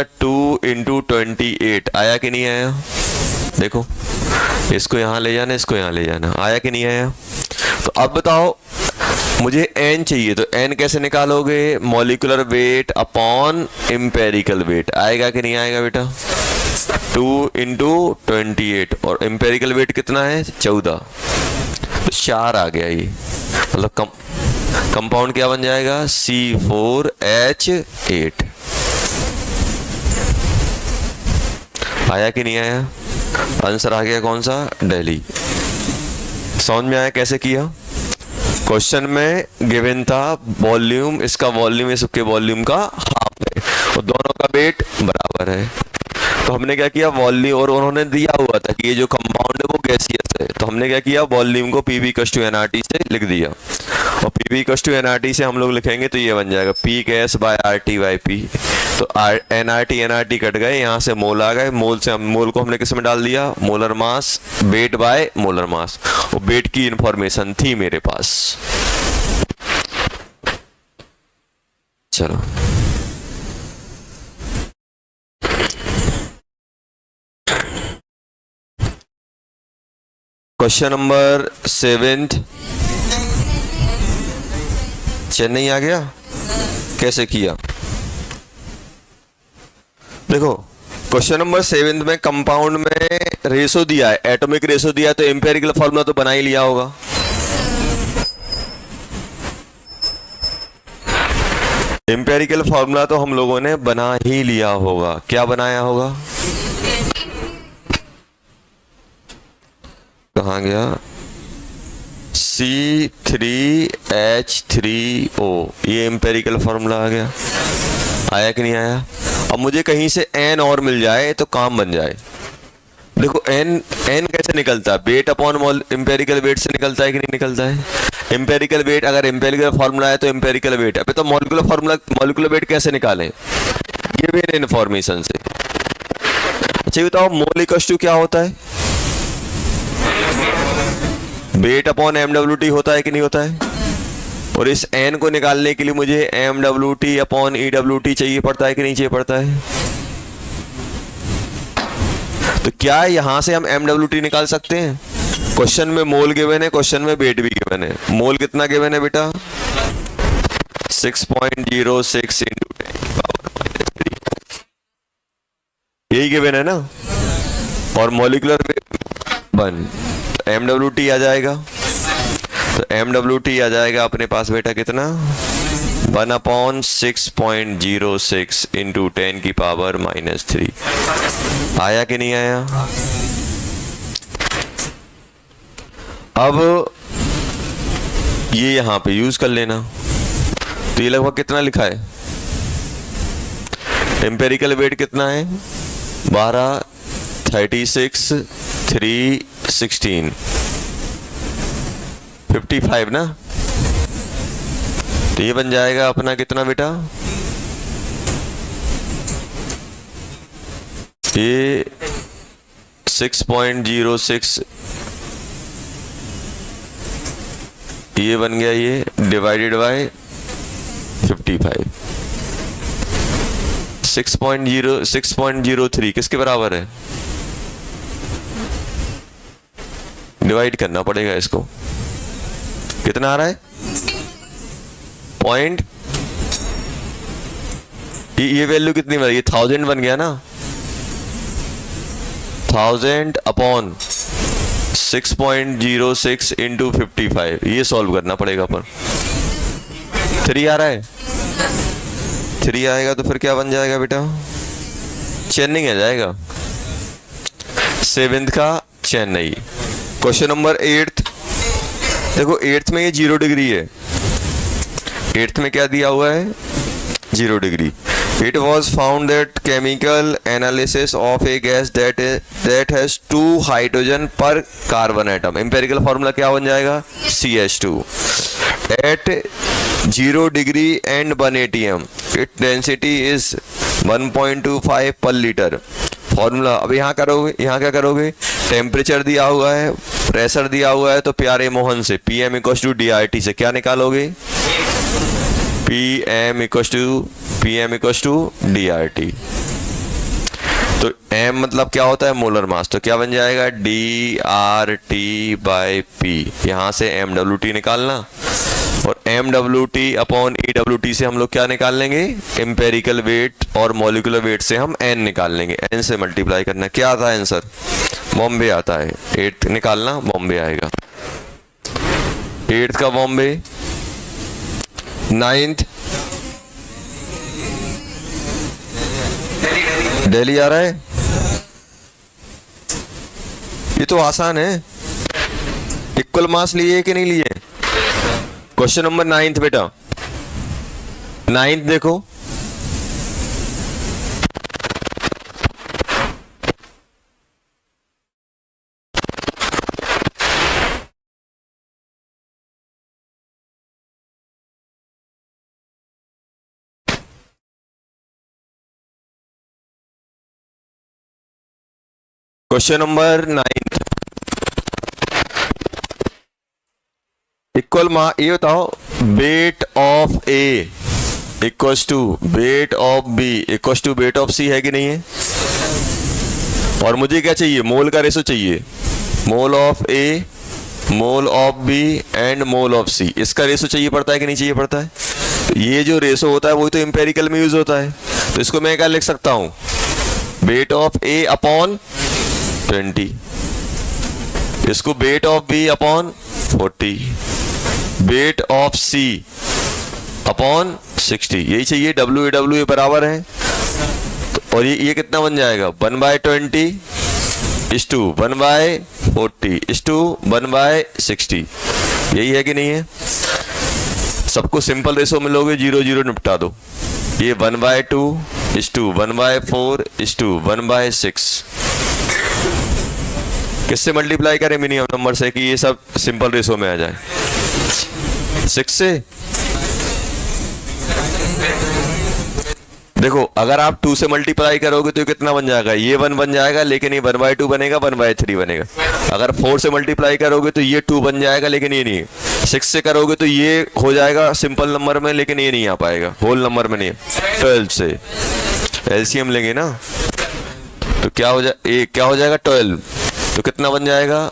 बेटा 2 इंटू 28, आया कि नहीं आया? देखो इसको यहाँ ले जाना, इसको यहाँ ले जाना, आया कि नहीं आया? तो अब बताओ मुझे n चाहिए, तो n कैसे निकालोगे? Molecular weight upon empirical weight, आएगा कि नहीं आएगा बेटा? 2 इंटू 28 और एम्पेरिकल वेट कितना है? 14, तो 4 आ गया ये। मतलब कंपाउंड क्या बन जाएगा? C4H8। आया कि नहीं आया? आंसर आ गया कौन सा? दिल्ली। समझ में आया कैसे किया? क्वेश्चन में गिवन था वॉल्यूम, इसका वॉल्यूम इसके वॉल्यूम का हाफ है और दोनों का वेट बराबर है। तो हमने क्या किया? वॉल्यूम, और उन्होंने दिया हुआ था कि ये जो कंपाउंड है वो गैसियस है, तो हमने क्या किया? वॉल्यूम को PV = nRT से लिख दिया, और PV = nRT से हम लोग लिखेंगे तो ये बन जाएगा P gas by RT/P। तो nRT कट गए, यहाँ से मोल आ गए, मोल से हम मोल को हमने किस में डाल दिया? Molar mass, weight by molar mass, और वेट की इंफॉर्मेशन थी मेरे पास। चलो क्वेश्चन नंबर 7, चेन्नई आ गया। कैसे किया? देखो क्वेश्चन नंबर 7 में कंपाउंड में रेशो दिया है, एटॉमिक रेशो दिया है, तो एम्पेरिकल फॉर्मूला तो बना ही लिया होगा। एम्पेरिकल फॉर्मूला तो हम लोगों ने बना ही लिया होगा। क्या बनाया होगा? कहाँ गया? C3H3O, ये एम्पेरिकल फॉर्मूला आ गया। आया कि नहीं आया? अब मुझे कहीं से n और मिल जाए तो काम बन जाए। देखो n कैसे निकलता है? वेट अपॉन एम्पेरिकल वेट से निकलता है कि नहीं निकलता है? एम्पेरिकल वेट, अगर एम्पेरिकल फॉर्मूला है तो एम्पेरिकल वेट। अबे तो मॉलिक्यूलर फॉर्मूला, मॉलिक्यूलर वेट कैसे निकालें? गिवन इन्फॉर्मेशन से। अच्छा बताओ मोल = क्या होता है? वेट अपॉन MWT होता है कि नहीं होता है? और इस n को निकालने के लिए मुझे MWT अपॉन EWT चाहिए पड़ता है कि नहीं चाहिए पड़ता है? तो क्या यहां से हम MWT निकाल सकते हैं? क्वेश्चन में मोल गिवन है, क्वेश्चन में वेट भी गिवन है। मोल कितना गिवन है बेटा? 6.06 × 10⁻³ यही गिवन है ना। और मॉलिक्यूलर वेट 1, तो MWT आ जाएगा। तो MWT आ जाएगा अपने पास बेटा कितना? 1/6.06 × 10⁻³ आया कि नहीं आया? अब ये यहां पे यूज कर लेना। तो ये लगभग कितना लिखा है? एम्पेरिकल वेट कितना है? 12, 36, 3, 16, 55 ना। तो ये बन जाएगा अपना कितना बेटा? ये 6.06, ये बन गया ये डिवाइडेड बाय 55। 6.03 किसके बराबर है? डिवाइड करना पड़ेगा इसको। कितना आ रहा है? पॉइंट, ये वैल्यू कितनी बन गई? 1000 बन गया ना। 1000 अपॉन 6.06 × 55, ये सॉल्व करना पड़ेगा अपन। 3 आ रहा है? 3 आएगा तो फिर क्या बन जाएगा बेटा? चेन्नई आ जाएगा। 7th का चेन्नई। क्वेश्चन नंबर 8, देखो 8th में ये 0 डिग्री है। 8th में क्या दिया हुआ है? 0 degree. It was found that chemical analysis of a gas that has 2 hydrogen per carbon atom. Empirical formula क्या बन जाएगा? CH2 at 0 degree and 1 atm. Its density is 1.25 per liter. Formula अब यहाँ करोगे, यहाँ क्या करोगे? टेम्परेचर दिया हुआ है, प्रेशर दिया हुआ है, तो प्यारे मोहन से PM = DRT से क्या निकालोगे? PM = DRT। तो m मतलब क्या होता है, मोलर मास। तो क्या बन जाएगा, DRT/P। यहां से MWT निकालना, और MWT अपॉन EWT से हम लोग क्या निकाल लेंगे, एम्पेरिकल वेट, और मॉलिक्यूलर वेट से हम n निकाल लेंगे। n से मल्टीप्लाई करना। क्या आता है आंसर, बॉम्बे आता है। 8th निकालना, बॉम्बे आएगा। 8th का बॉम्बे, 9th दिल्ली आ रहा है। ये तो आसान है। इक्वल मास लिए कि नहीं लिए। क्वेश्चन नंबर 9th बेटा, 9th देखो, question number 9th, equal mass. ये बताओ, weight of A equals to weight of B equals to weight of C है कि नहीं है। और मुझे क्या चाहिए, मोल का रेशो चाहिए। Mole of A, mole of B and mole of C, इसका रेशो चाहिए पड़ता है कि नहीं चाहिए पड़ता है। तो ये जो रेशो होता है वही तो एम्पेरिकल में यूज होता है। तो इसको मैं क्या लिख सकता हूं, वेट ऑफ ए अपॉन 20, इसको weight of B upon 40, weight of C upon 60, यही चाहिए। WA बराबर है। तो और ये कितना बन जाएगा, 1/20 इस टू 1/40 इस टू 1/60, यही है कि नहीं है। सबको सिंपल रेशो में लोगे, 0 0 निपटा दो। ये 1/2 इस टू 1/4 इस टू 1/6। किससे मल्टीप्लाई करें, मिनिमम नंबर से, कि ये सब सिंपल रेशो में आ जाए। 6 से। देखो अगर आप 2 से मल्टीप्लाई करोगे तो कितना बन जाएगा, ये 1 बन जाएगा, लेकिन ये 1/2 बनेगा, 1/3 बनेगा। अगर 4 से मल्टीप्लाई करोगे तो ये 2 बन जाएगा, लेकिन ये नहीं। 6 से करोगे तो ये हो जाएगा सिंपल नंबर में, लेकिन ये नहीं आ पाएगा, होल नंबर में नहीं। 12 से एलसीएम लेंगे ना, तो क्या हो जाएगा 12, तो कितना बन जाएगा,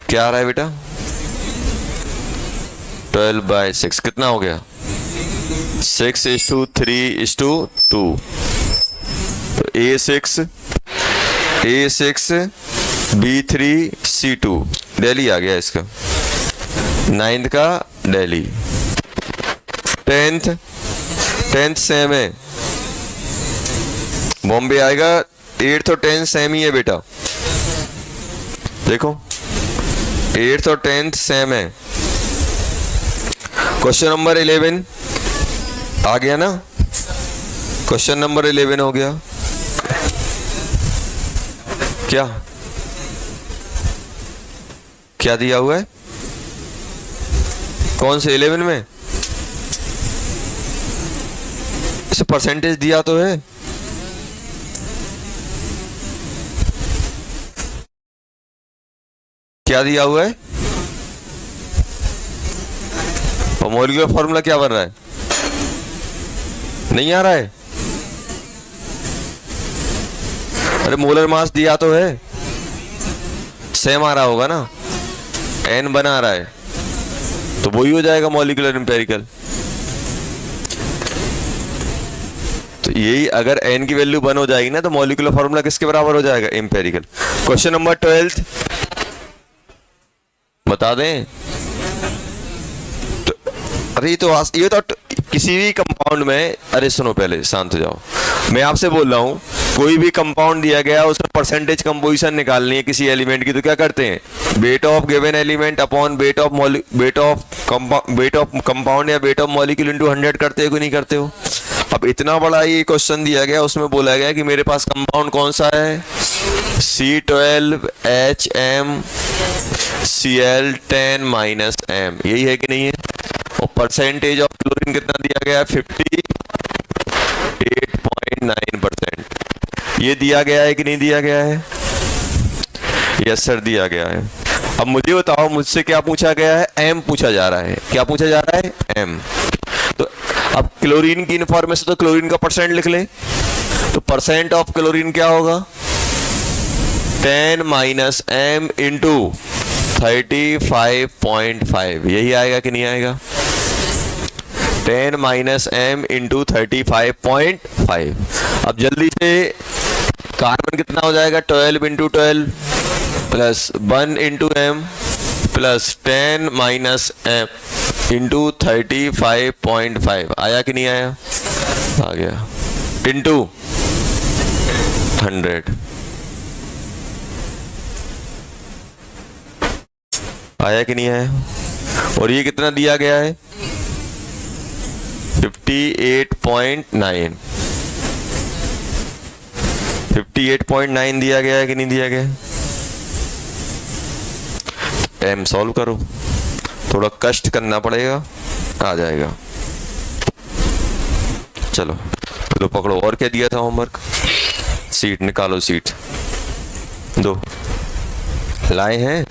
क्या आ रहा है बेटा, 12/6 कितना हो गया, 6:3:2। तो A6 B3 C2 दिल्ली आ गया इसका। 9th का दिल्ली। 10th सेम है, बॉम्बे आएगा। 8th और 10th सेम ही है बेटा, देखो 8th और 10th सेम है। क्वेश्चन नंबर 11 आ गया ना, क्वेश्चन नंबर 11 हो गया। क्या दिया हुआ है, कौन से 11 में, इसे परसेंटेज दिया तो है। क्या दिया हुआ है, और मॉलिक्यूलर फॉर्मूला क्या बन रहा है, नहीं आ रहा है। अरे मोलर मास दिया तो है, सेम आ रहा होगा ना, n बना रहा है, तो वही हो जाएगा मॉलिक्यूलर एम्पेरिकल। तो यही अगर n की वैल्यू 1 हो जाएगी ना, तो मॉलिक्यूलर फॉर्मूला किसके बराबर हो जाएगा, एम्पेरिकल। क्वेश्चन नंबर 12 बता दें। तो अरे ये तो किसी भी कंपाउंड में, अरे सुनो पहले शांत हो जाओ, मैं आपसे बोल रहा हूं, कोई भी कंपाउंड दिया गया उसमें परसेंटेज कंपोजिशन निकालनी है किसी एलिमेंट की, तो क्या करते हैं, weight of given element upon weight of compound या वेट ऑफ मॉलिक्यूल इनटू 100 करते हो कि नहीं करते हो। अब इतना बड़ा ये क्वेश्चन दिया गया, उसमें बोला गया कि मेरे पास कंपाउंड कौन सा है, C12HMCl10-M, यही है कि नहीं है। और परसेंटेज ऑफ क्लोरीन कितना दिया गया है, 58.9%। ये दिया गया है कि नहीं दिया गया है, यस सर दिया गया है। अब मुझे बताओ, मुझसे क्या पूछा गया है? एम पूछा जा रहा है। क्या पूछा जा रहा है? एम। तो अब क्लोरीन की इंफॉर्मेशन, तो क्लोरीन का परसेंट लिख ले। तो परसेंट ऑफ क्लोरीन क्या होगा? 10 माइनस एम इंटू 35.5। यही आएगा कि नहीं आएगा? 10 माइनस एम इंटू 35.5। अब जल्दी से कार्बन कितना हो जाएगा? 12 into 12 plus 1 into M plus 10 minus M into 35.5। आया कि नहीं आया? आ गया। इंटू 100 आया कि नहीं आया? और ये कितना दिया गया है? 58.9। 58.9 दिया गया है कि नहीं दिया गया? एम सॉल्व करो, थोड़ा कष्ट करना पड़ेगा, आ जाएगा। चलो तो पकड़ो। और क्या दिया था होमवर्क? सीट निकालो, सीट दो लाए हैं।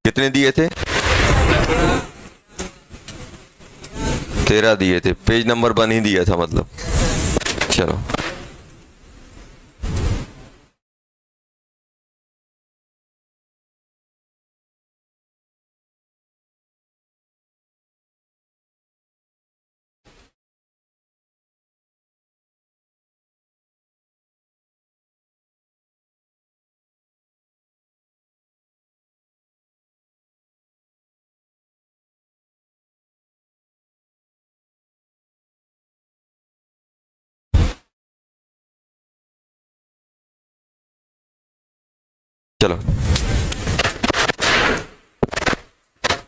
कितने दिए थे? 13 दिए थे। पेज नंबर 1 ही दिया था मतलब। चलो चलो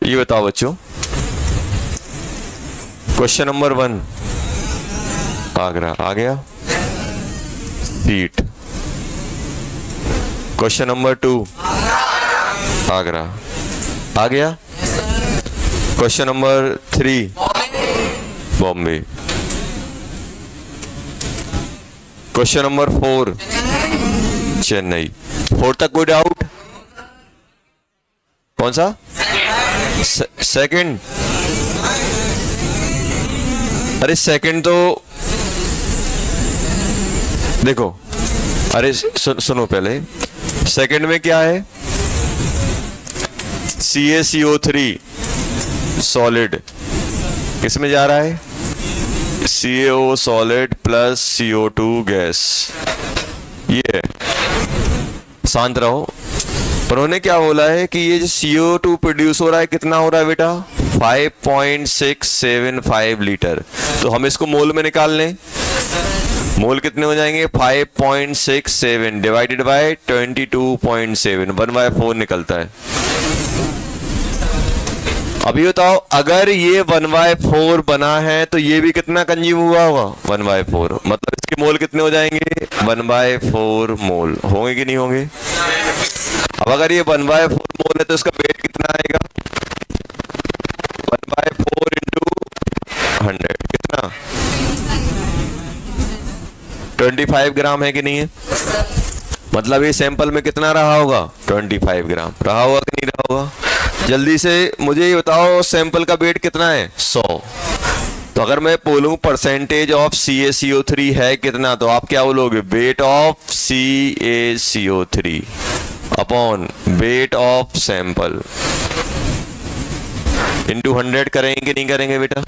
ये बताओ बच्चों, क्वेश्चन नंबर 1 आगरा आ गया, सीट। क्वेश्चन नंबर 2 आगरा आ गया। Question number 3 Bombay. Question number 4 Chennai. 4 तक कोई डाउट? कौन सा? सेकंड? अरे सेकंड तो देखो, अरे सुनो पहले। सेकंड में क्या है? CaCO3 सॉलिड किसमें जा रहा है? CaO solid plus CO2 gas. ये है, शांत रहो। उन्होंने क्या बोला है कि ये जो CO2 प्रोड्यूस हो रहा है, कितना हो रहा है बेटा? 5.675 लीटर। तो हम इसको मोल में निकाल लें। मोल कितने हो जाएंगे? 5.67 डिवाइडेड बाय 22.7, 1/4 निकलता है। अभी बताओ, अगर ये 1/4 बना है तो ये भी कितना कंज्यूम हुआ होगा? 1/4। मतलब इसके मोल कितने हो जाएंगे? 1/4 मोल होंगे कि नहीं होंगे? अब अगर ये 1/4 मोल है तो इसका वेट कितना आएगा? 1/4 इंटू 100 कितना? 25 ग्राम है कि नहीं है? मतलब ये सैंपल में कितना रहा होगा? 25 ग्राम रहा होगा कि नहीं रहा होगा? जल्दी से मुझे ये बताओ, सैंपल का वेट कितना है? 100। तो अगर मैं बोलूं परसेंटेज ऑफ CaCO3 है कितना, तो आप क्या बोलोगे? Wait of CaCO3 upon weight of sample into 100 करेंगे कि नहीं करेंगे बेटा?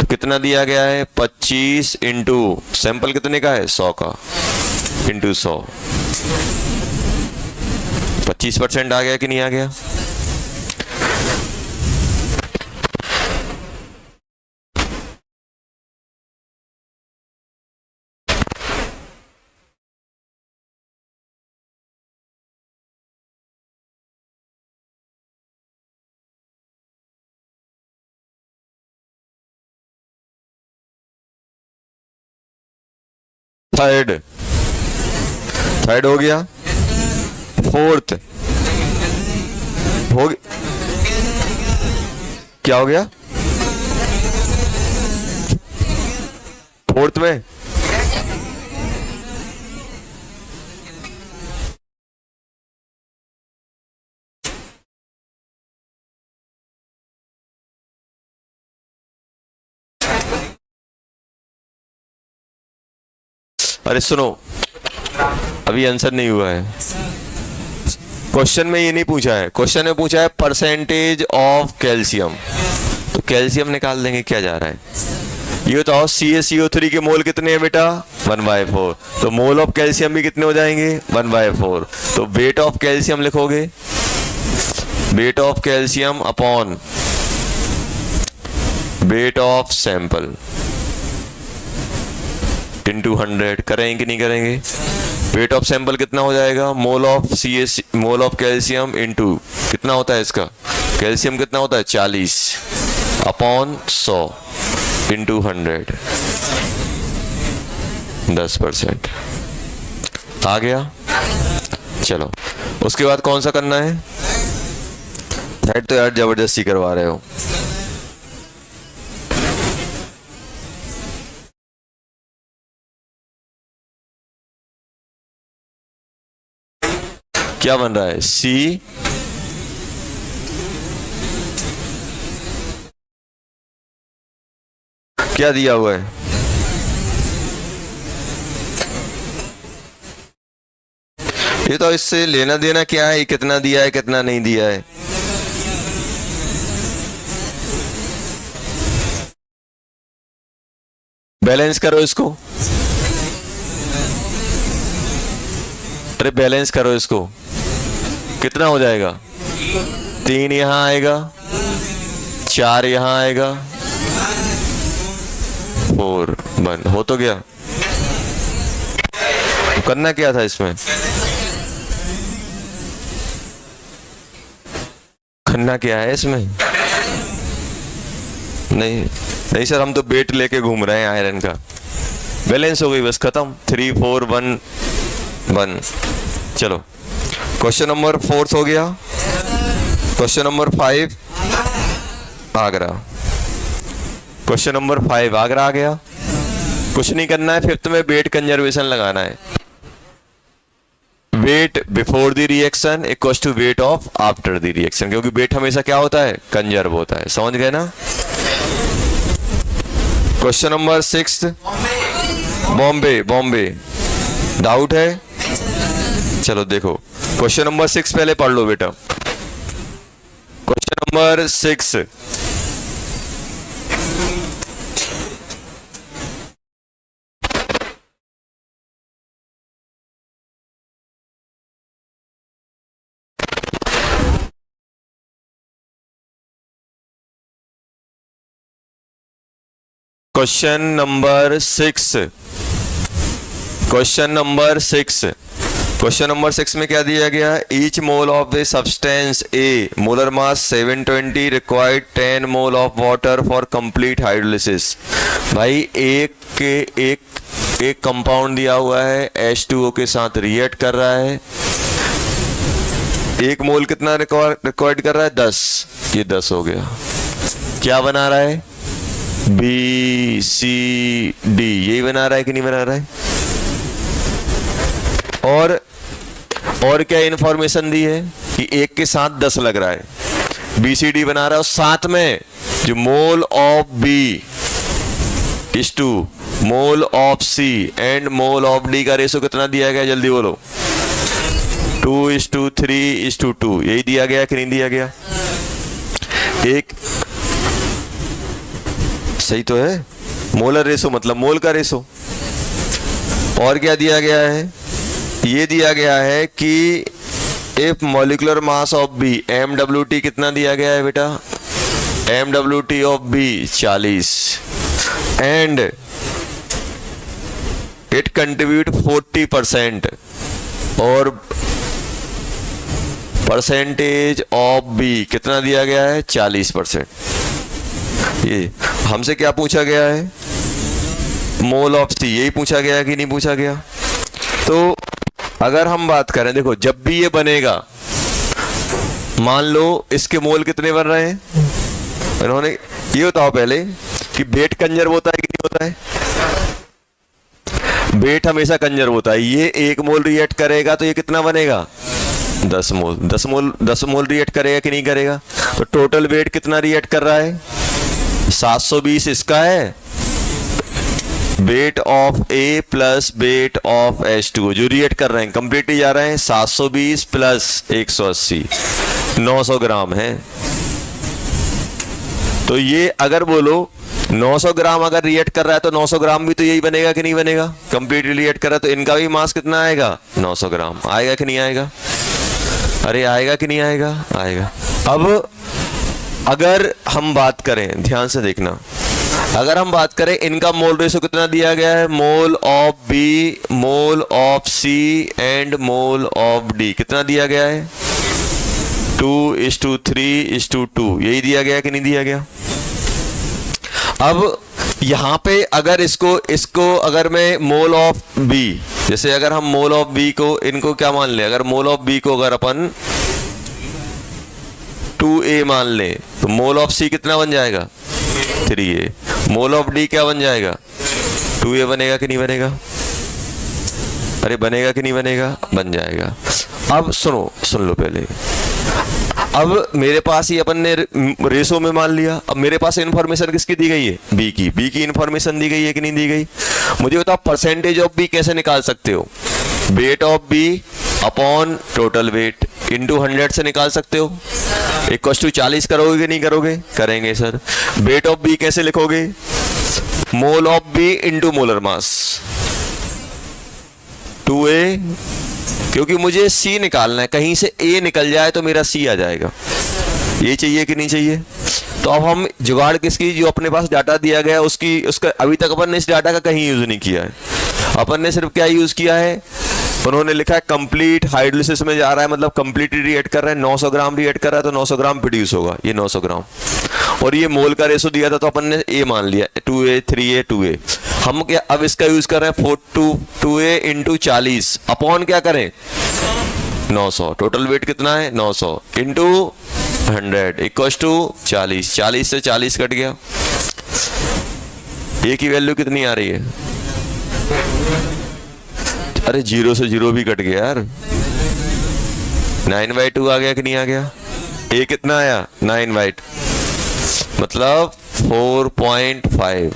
तो कितना दिया गया है? 25 इंटू सैंपल कितने का है? 100 का, इंटू 100। 25% आ गया कि नहीं आ गया? थर्ड हो गया। फोर्थ हो गया। क्या हो गया? फोर्थ में अरे सुनो, अभी आंसर नहीं हुआ है। क्वेश्चन में ये नहीं पूछा है, क्वेश्चन में पूछा है परसेंटेज ऑफ कैल्शियम। तो कैल्शियम निकाल देंगे, क्या जा रहा है। ये बताओ CaCO3 के मोल कितने हैं बेटा, 1/4। तो मोल ऑफ कैल्शियम भी कितने हो जाएंगे, 1/4। तो वेट ऑफ कैल्शियम लिखोगे, weight of calcium upon weight of sample into 100। करेंगे कि नहीं करेंगे। वेट ऑफ सैंपल कितना हो जाएगा, मोल ऑफ कैल्शियम इंटू कितना होता है इसका, कैल्शियम कितना होता है 40 अपॉन 100 इंटू 100, 10%। आ गया। चलो उसके बाद कौन सा करना है, थर्ड तो यार जबरदस्ती करवा रहे हो। क्या बन रहा है, C क्या दिया हुआ है, ये तो इससे लेना देना क्या है, कितना दिया है कितना नहीं दिया है। बैलेंस करो इसको, अरे बैलेंस करो इसको, कितना हो जाएगा, 3 यहां आएगा, 4 यहां आएगा, 4 बन हो तो गया। करना क्या था इसमें, करना क्या है इसमें, नहीं सर हम तो वेट लेके घूम रहे हैं आयरन का। बैलेंस हो गई बस, खत्म। 3 4 1 1। चलो क्वेश्चन नंबर 4 हो गया। Question number 5 Agra, question number 5 Agra आ गया। कुछ नहीं करना है, फिफ्थ में वेट कंजर्वेशन लगाना है। Weight before the reaction equals to weight of after the reaction, क्योंकि वेट हमेशा क्या होता है, कंजर्व होता है। समझ गए ना। क्वेश्चन नंबर 6 बॉम्बे डाउट है, चलो देखो क्वेश्चन नंबर 6 पहले पढ़ लो बेटा। Question number 6, question number 6, question number 6, question number 6 में क्या दिया गया, each mole of the substance A molar mass 720 required 10 mole of water for complete hydrolysis. भाई एक कंपाउंड दिया हुआ है, H2O के साथ रिएक्ट कर रहा है, 1 मोल कितना रिक्वायर्ड कर रहा है, 10। ये 10 हो गया। क्या बना रहा है, BCD, यही बना रहा है कि नहीं बना रहा है। और क्या इंफॉर्मेशन दी है कि 1 के साथ 10 लग रहा है, BCD बना रहा है, और साथ में जो mole of B is to mole of C and mole of D का रेशो कितना दिया गया, जल्दी बोलो। 2:3:2, यही दिया गया कि नहीं दिया गया। एक सही तो है, मोलर रेशो मतलब मोल का रेशो। और क्या दिया गया है, ये दिया गया है कि if molecular mass of B, MWT कितना दिया गया है बेटा, MWT of B 40 and it contribute 40%, और परसेंटेज ऑफ B कितना दिया गया है, 40%। ये हमसे क्या पूछा गया है, मोल ऑफ C, यही पूछा गया कि नहीं पूछा गया। तो अगर हम बात करें, देखो जब भी ये बनेगा, मान लो इसके मोल कितने बन रहे हैं, इन्होंने ये बताओ पहले कि वेट कंजर्व होता है कि नहीं होता है। वेट हमेशा कंजर्व होता है। ये 1 मोल रिएक्ट करेगा तो ये कितना बनेगा, 10 मोल। 10 मोल रिएक्ट करेगा कि नहीं करेगा। तो टोटल वेट कितना रिएक्ट कर रहा है, 720 इसका है wait of A plus weight of H2O जो रिएक्ट कर रहे हैं, कंप्लीटली जा रहे हैं, 720 प्लस 180, 900 ग्राम है। तो ये अगर बोलो 900 ग्राम अगर रिएक्ट कर रहा है तो 900 ग्राम भी तो यही बनेगा कि नहीं बनेगा, कंप्लीटली रिएक्ट कर रहा है तो इनका भी मास कितना आएगा, 900 ग्राम। आएगा कि नहीं आएगा? अरे आएगा कि नहीं आएगा? आएगा। अब अगर हम बात करें, ध्यान से देखना, अगर हम बात करें इनका मोल रेशो कितना दिया गया है, mole of B, mole of C and mole of D कितना दिया गया है, 2:3:2, यही दिया गया कि नहीं दिया गया? अब यहां पे अगर इसको अगर मैं मोल ऑफ बी, जैसे अगर हम मोल ऑफ बी को इनको क्या मान ले, अगर मोल ऑफ बी को अगर अपन 2A मान ले तो मोल ऑफ सी कितना बन जाएगा, 3A। मोल ऑफ डी क्या बन जाएगा, 2A बनेगा कि नहीं बनेगा? अरे बनेगा कि नहीं बनेगा? बन जाएगा। अब सुन लो पहले। अब मेरे पास ही अपन ने रेशो में मान लिया, अब मेरे पास इन्फॉर्मेशन किसकी दी गई है, बी की इन्फॉर्मेशन दी गई है कि नहीं दी गई? मुझे बताओ परसेंटेज ऑफ बी कैसे निकाल सकते हो, weight of B upon total weight into 100 से निकाल सकते हो। 40 करोगे कि नहीं करोगे? करेंगे सर। वेट ऑफ बी कैसे लिखोगे, mole of B into molar mass 2A, क्योंकि मुझे C निकालना है, कहीं से A निकल जाए तो मेरा C आ जाएगा। ये चाहिए कि नहीं चाहिए? तो अब हम जुगाड़ किसकी, जो अपने पास डाटा दिया गया उसका अभी तक अपन ने इस डाटा का कहीं यूज नहीं किया है। अपन ने सिर्फ क्या यूज किया है, उन्होंने लिखा है कंप्लीट हाइड्रोलिसिस में जा रहा है, मतलब कंप्लीटली रिएक्ट कर रहा है, 900 ग्राम रिएक्ट कर रहा है तो 900 ग्राम प्रोड्यूस होगा, ये 900 ग्राम। और ये मोल का रेशो दिया था तो अपन ने A मान लिया, 2A 3A 2A। हम क्या अब इसका यूज कर रहे हैं 2A इंटू 40 अपॉन क्या करें 900, टोटल वेट कितना है 900 इंटू 100 इक्वल टू 40, 40 से 40 कट गया, A की वैल्यू कितनी आ रही है, अरे 0 से 0 भी कट गया यार, 9/2 आ गया कि नहीं आ गया? A कितना आया 9/2 मतलब 4.5,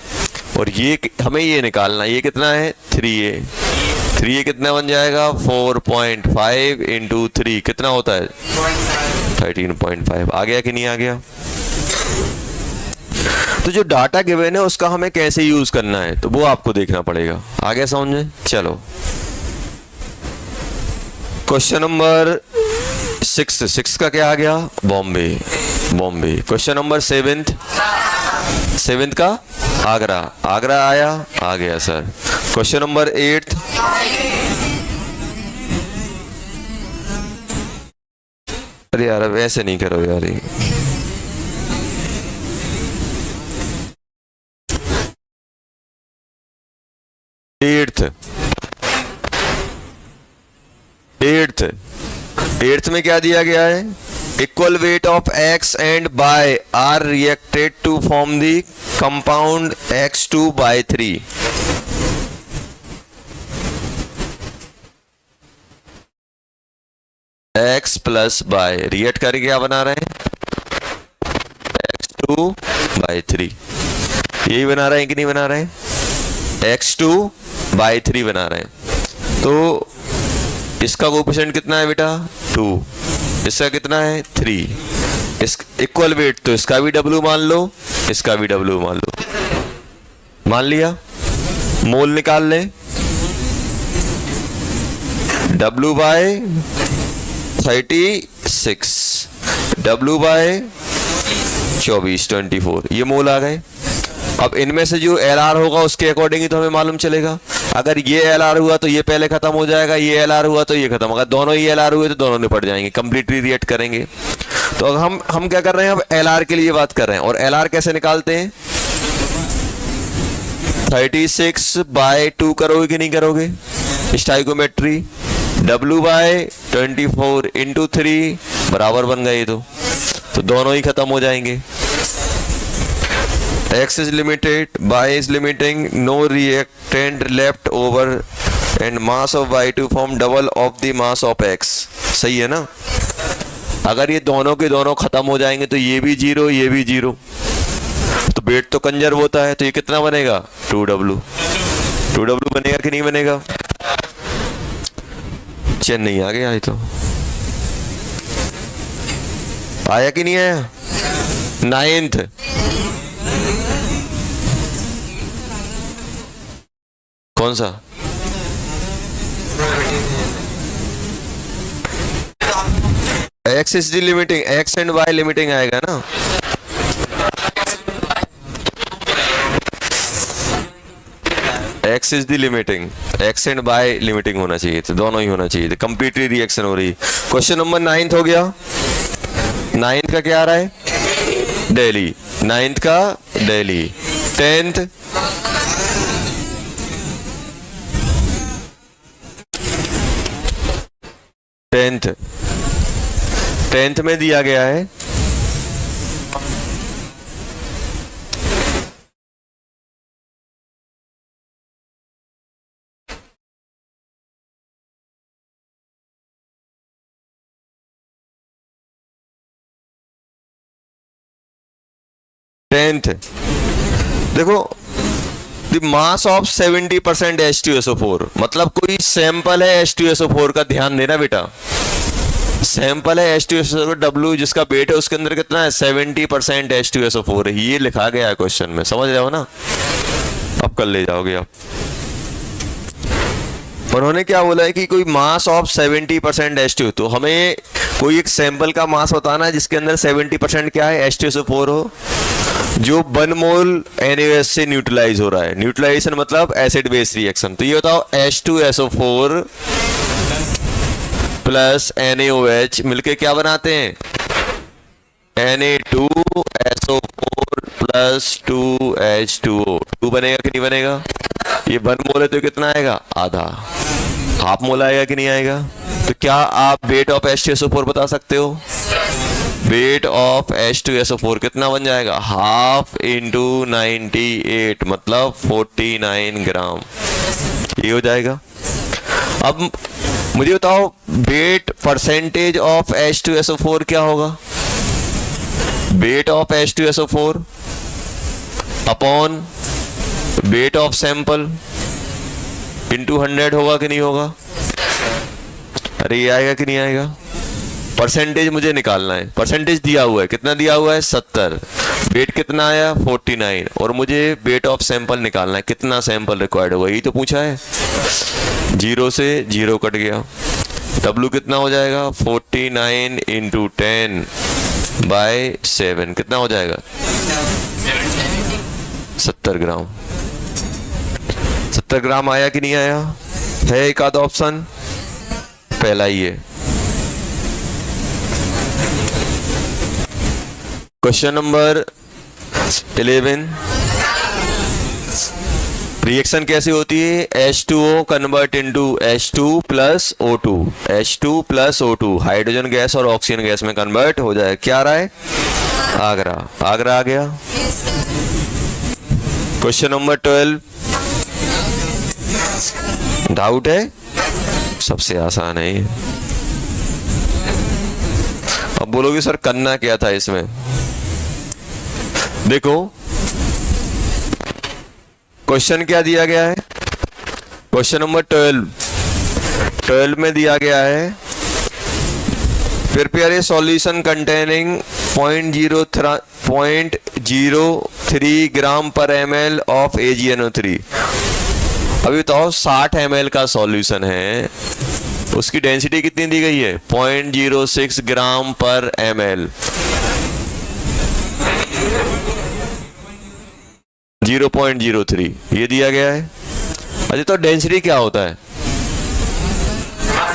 और ये हमें ये निकालना, ये कितना है 3A कितना बन जाएगा 4.5 इंटू 3 कितना होता है 13.5। आ गया कि नहीं आ गया? तो जो डाटा गिवन है उसका हमें कैसे यूज करना है तो वो आपको देखना पड़ेगा। आ गया समझ में? चलो क्वेश्चन नंबर 6 का क्या आ गया, बॉम्बे। क्वेश्चन नंबर 7 का आगरा आया, आ गया सर। क्वेश्चन नंबर 8 अरे यार अब ऐसे नहीं करो यार, 8th में क्या दिया गया है, equal weight of X and Y are reacted to form the compound X2/3। X plus Y react करके क्या बना रहे हैं X2/3, यही बना रहे हैं कि नहीं बना रहे हैं, X2/3 बना रहे हैं। तो इसका कोएफिशिएंट कितना है बेटा 2, इसका कितना है 3, इस इक्वल वेट तो इसका भी W मान लो, इसका भी W मान लो, मान लिया। मोल निकाल ले, W/36 W/24 ये मोल आ गए। अब इनमें से जो LR होगा उसके अकॉर्डिंग ही तो हमें मालूम चलेगा। अगर ये LR हुआ तो ये पहले खत्म हो जाएगा, ये LR हुआ तो ये खत्म होगा, दोनों ही LR हुए तो दोनों निपट जाएंगे, कंप्लीटली रिएक्ट करेंगे। तो अब हम क्या कर रहे हैं, अब LR के लिए बात कर रहे हैं। और LR कैसे निकालते हैं, 36/2 करोगे कि नहीं करोगे, स्टाइकोमेट्री, W/24 इंटू 3 बराबर बन गए, तो दोनों ही खत्म हो जाएंगे। X is limited, Y is limiting, no reactant left over and mass of Y2 form double of the mass of X। सही है ना? अगर ये दोनों के दोनों खत्म हो जाएंगे तो ये भी 0 ये भी 0, तो वेट तो कंजर्व होता है, तो ये कितना बनेगा 2W। 2W बनेगा कि नहीं बनेगा? चेन्नई आ गया, तो आया कि नहीं आया? 9th कौन सा? X is the limiting, X and Y limiting आएगा ना। X is the limiting, X and Y limiting होना चाहिए, तो दोनों ही होना चाहिए, कंप्लीटली रिएक्शन हो रही। क्वेश्चन नंबर 9th हो गया। 9th का क्या आ रहा है? दिल्ली। 9th का दिल्ली। 10th टेंथ में दिया गया है देखो, द मास ऑफ 70% H2SO4, मतलब कोई सैंपल है H2SO4 का, ध्यान देना बेटा, सैंपल है H2SO4 W जिसका वेट है उसके अंदर कितना है? 70% H2SO4 है। ये लिखा गया है क्वेश्चन में, समझ रहे हो ना? अब कल ले जाओगे आप। उन्होंने क्या बोला है कि कोई मास ऑफ 70% H2, तो हमें कोई एक सैंपल का मास बताना है जिसके अंदर 70% क्या है? H2SO4 हो, जो 1 मोल NaOH से न्यूट्रलाइज हो रहा है। न्यूट्रलाइजेशन मतलब एसिड बेस रिएक्शन। तो ये बताओ H2SO4 प्लस NaOH मिलके क्या बनाते हैं? Na2SO4 plus 2H2O। 2 बनेगा कि नहीं बनेगा? ये 1 मोल है तो कितना आएगा? आधा। हाफ मोल आएगा कि नहीं आएगा? तो क्या आप वेट ऑफ H2SO4 बता सकते हो? वेट ऑफ H2SO4 कितना बन जाएगा? हाफ इंटू 98, मतलब 49 ग्राम। ये हो जाएगा। अब मुझे बताओ वेट परसेंटेज ऑफ H2SO4 क्या होगा? Weight of H2SO4 upon weight of sample into 100 होगा कि नहीं होगा? अरे ये आएगा कि नहीं आएगा? परसेंटेज मुझे निकालना है। परसेंटेज दिया हुआ है, कितना दिया हुआ है? 70। वेट कितना आया? 49। और मुझे वेट ऑफ सैंपल निकालना है, कितना सैंपल रिक्वायर्ड होगा, यही तो पूछा है। 0 से 0 कट गया। W कितना हो जाएगा? 49 इंटू 10/7 कितना हो जाएगा? 70 ग्राम। 70 ग्राम आया कि नहीं आया? है एक आधा ऑप्शन, पहला ही है। क्वेश्चन नंबर 11, रिएक्शन कैसे होती है? H2O convert into H2 plus O2, H2 plus O2 hydrogen gas और ऑक्सीजन गैस में कन्वर्ट हो जाए। क्या आ रहा है? आगरा। आगरा आ गया। क्वेश्चन नंबर 12, डाउट है? सबसे आसान है ये। अब बोलोगे सर करना क्या था इसमें? देखो क्वेश्चन क्या दिया गया है? क्वेश्चन नंबर 12 में दिया गया है प्रिपेयर ए सॉल्यूशन कंटेनिंग 0.03 ग्राम पर ml ऑफ AgNO3। अभी बताओ 60 ml का सॉल्यूशन है, उसकी डेंसिटी कितनी दी गई है? 0.06 ग्राम पर ml। 0.03 ये दिया गया है। अच्छा तो डेंसिटी क्या होता है?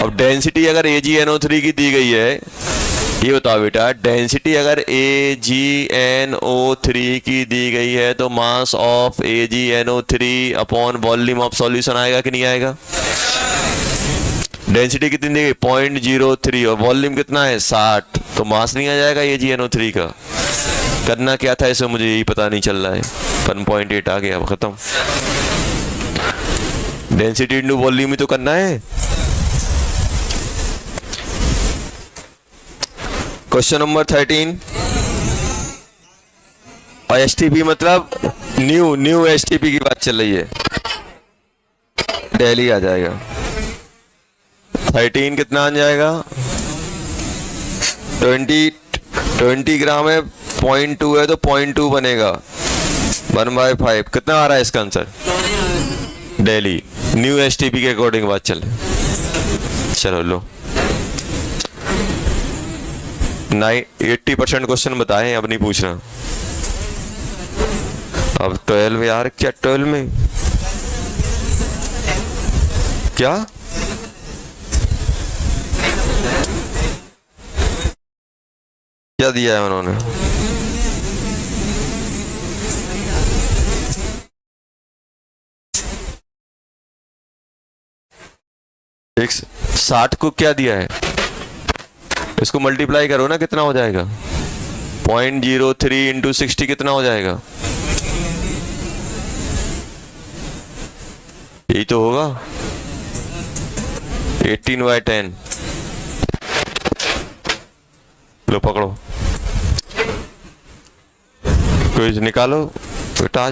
अब डेंसिटी अगर AgNO3 की दी गई है, ये बताओ बेटा, डेंसिटी अगर AgNO3 की दी गई है तो mass of AgNO3 upon volume of solution आएगा कि नहीं आएगा? डेंसिटी कितनी दी गई? 0.03 और वॉल्यूम कितना है? 60। तो मास नहीं आ जाएगा AgNO3 का? करना क्या था इसे मुझे यही पता नहीं चल रहा है। 1.8 आ गया, खत्म। डेंसिटी इंटू वॉल्यूम ही तो करना है। क्वेश्चन नंबर 13, और STP मतलब न्यू STP की बात चल रही है। दिल्ली आ जाएगा। 13 कितना आ जाएगा? 20 ग्राम है, 0.2 है तो 0.2 बनेगा। 1/5 कितना आ रहा है इसका आंसर? दिल्ली। न्यू एसटीपी के अकॉर्डिंग बात चल रही। चलो लो 80% क्वेश्चन बताएं, अब नहीं पूछना। अब 12 यार, क्या 12 में क्या क्या दिया है उन्होंने? एक 60 को क्या दिया है? इसको मल्टीप्लाई करो ना, कितना हो जाएगा? 0.03 इंटू 60 कितना हो जाएगा? यही तो होगा 18/10। लो पकड़ो, क्विज निकालो बेटा।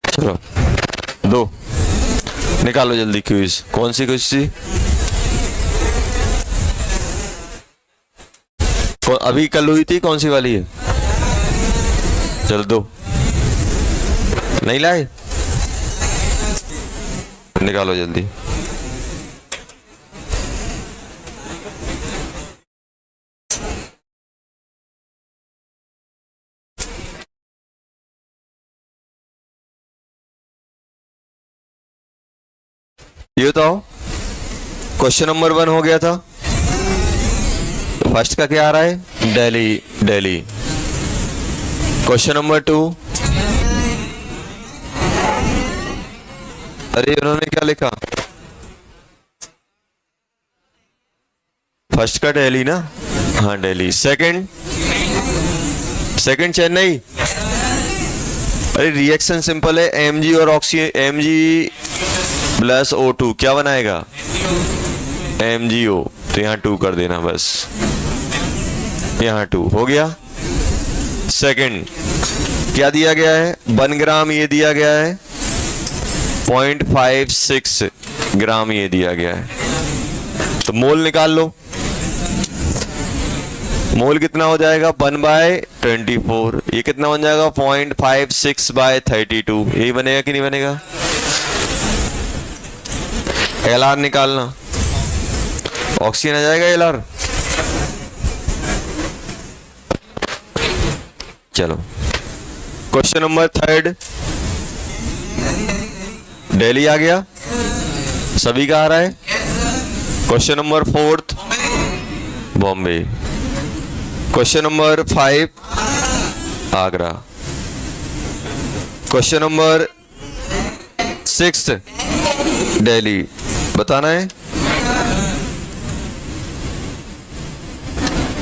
चलो दो निकालो जल्दी क्विज। कौन सी क्विज थी? अभी कल हुई थी, कौन सी वाली है? चलो दो। नहीं लाए? निकालो जल्दी। ये बताओ, क्वेश्चन नंबर 1 हो गया था, फर्स्ट का क्या आ रहा है? दिल्ली दिल्ली। क्वेश्चन नंबर 2, अरे उन्होंने क्या लिखा? फर्स्ट का दिल्ली ना? हाँ दिल्ली। सेकंड चेन्नई। अरे रिएक्शन सिंपल है, Mg और Mg प्लस O2 क्या बनाएगा? MgO। तो यहाँ 2 कर देना बस, यहाँ 2 हो गया। सेकंड क्या दिया गया है? 1 ग्राम ये दिया गया है, 0.56 ग्राम ये दिया गया है। तो मोल निकाल लो। मोल कितना हो जाएगा? 1/24। ये कितना बन जाएगा? 0.56/32। यही बनेगा कि नहीं बनेगा? LR निकालना। ऑक्सीजन आ जाएगा LR। चलो क्वेश्चन नंबर 3 दिल्ली आ गया, सभी का आ रहा है। Question number 4 Bombay. Question number 5 Agra. Question number 6 Delhi. बताना है।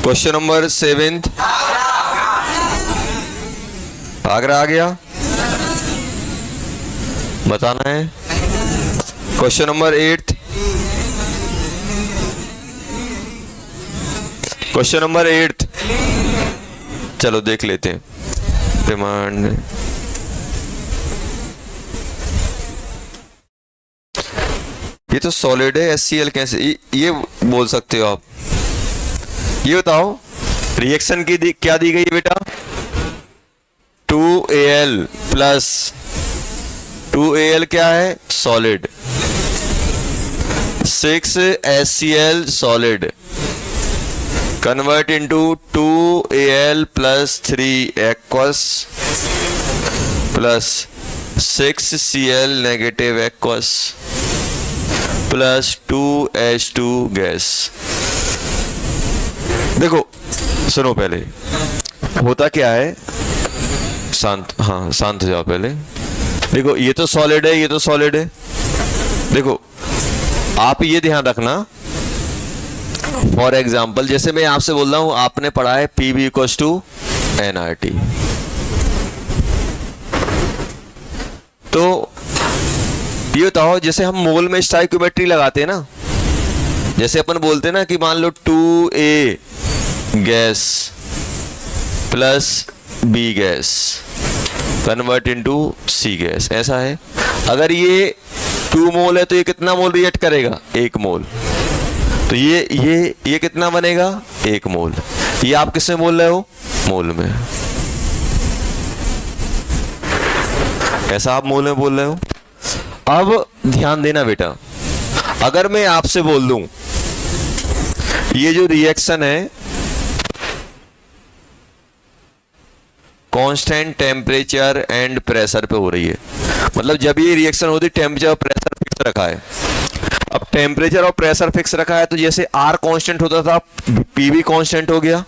क्वेश्चन नंबर 7 आगरा आ गया, बताना है। क्वेश्चन नंबर 8 क्वेश्चन नंबर 8 चलो देख लेते हैं। डिमांड ये तो सॉलिड है, HCl कैसे ये बोल सकते हो आप? ये बताओ रिएक्शन की क्या दी गई बेटा? 2Al प्लस 2Al क्या है? Solid. 6HCl solid convert into 2Al plus 3 aqueous plus 6Cl negative aqueous plus 2H2 gas. देखो सुनो, पहले होता क्या है, शांत, हाँ शांत हो जाओ पहले। देखो ये तो सॉलिड है, ये तो सॉलिड है। देखो आप ये ध्यान रखना, फॉर एग्जाम्पल जैसे मैं आपसे बोल रहा हूं, आपने पढ़ा है PV इक्वल्स टू nRT, तो ये बताओ जैसे हम मोल में स्टोइकियोमेट्री लगाते हैं ना, जैसे अपन बोलते हैं ना कि मान लो 2A gas plus B gas convert into C gas, ऐसा है। अगर ये 2 मोल है तो ये कितना मोल रिएक्ट करेगा? 1 मोल। तो ये कितना बनेगा? 1 मोल। ये आप किसमें बोल रहे हो? मोल में। ऐसा आप मोल में बोल रहे हो। अब ध्यान देना बेटा, अगर मैं आपसे बोल दूं ये जो रिएक्शन है कांस्टेंट टेम्परेचर एंड प्रेशर पे हो रही है, मतलब जब ये रिएक्शन होती टेम्परेचर और प्रेशर फिक्स रखा है। अब टेम्परेचर और प्रेशर फिक्स रखा है तो जैसे R कांस्टेंट होता था, PV कांस्टेंट हो गया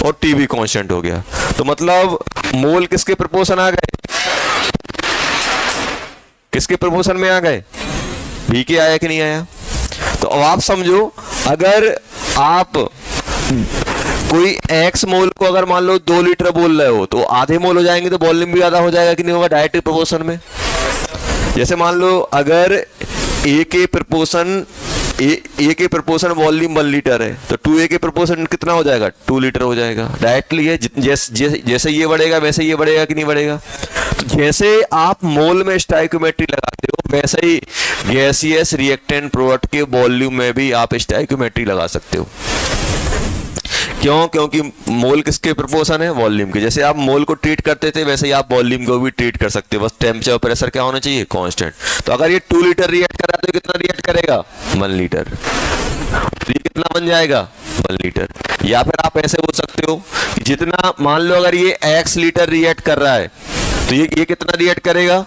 और TB कांस्टेंट हो गया। तो मतलब मोल किसके प्रोपोर्शन आ गए? किसके प्रोपोर्शन में आ गए? V के आया कि नहीं आया? तो अब आप समझो, अगर आप कोई X मोल को अगर मान लो 2 लीटर बोल रहे हो तो आधे मोल हो जाएंगे, तो वॉल्यूम भी ज्यादा हो जाएगा कि नहीं होगा? डायरेक्ट प्रोपोर्शन में। जैसे मान लो अगर A के प्रोपोर्शन वॉल्यूम 1 लीटर है तो 2A के प्रोपोर्शन कितना हो जाएगा? 2 लीटर हो जाएगा। डायरेक्टली है, जैसे ये बढ़ेगा वैसे ये बढ़ेगा कि नहीं बढ़ेगा? तो जैसे आप मोल में स्टोइकियोमेट्री लगाते हो वैसे ही गैसियस रिएक्टेंट प्रोडक्ट के वॉल्यूम में भी आप स्टोइकियोमेट्री लगा सकते हो। क्यों? क्योंकि मोल किसके प्रोपोर्शन है? वॉल्यूम के। जैसे आप मोल को ट्रीट करते थे वैसे ही आप वॉल्यूम को भी ट्रीट कर सकते हो, बस टेम्परेचर और प्रेशर क्या होना चाहिए? कांस्टेंट। तो अगर ये 2 लीटर रिएक्ट कर रहा है तो कितना रिएक्ट करेगा? 1 लीटर। तो ये कितना बन जाएगा? 1 लीटर। या फिर आप ऐसे बोल सकते हो कि जितना, मान लो अगर ये X लीटर रिएक्ट कर रहा है तो ये कितना रिएक्ट करेगा?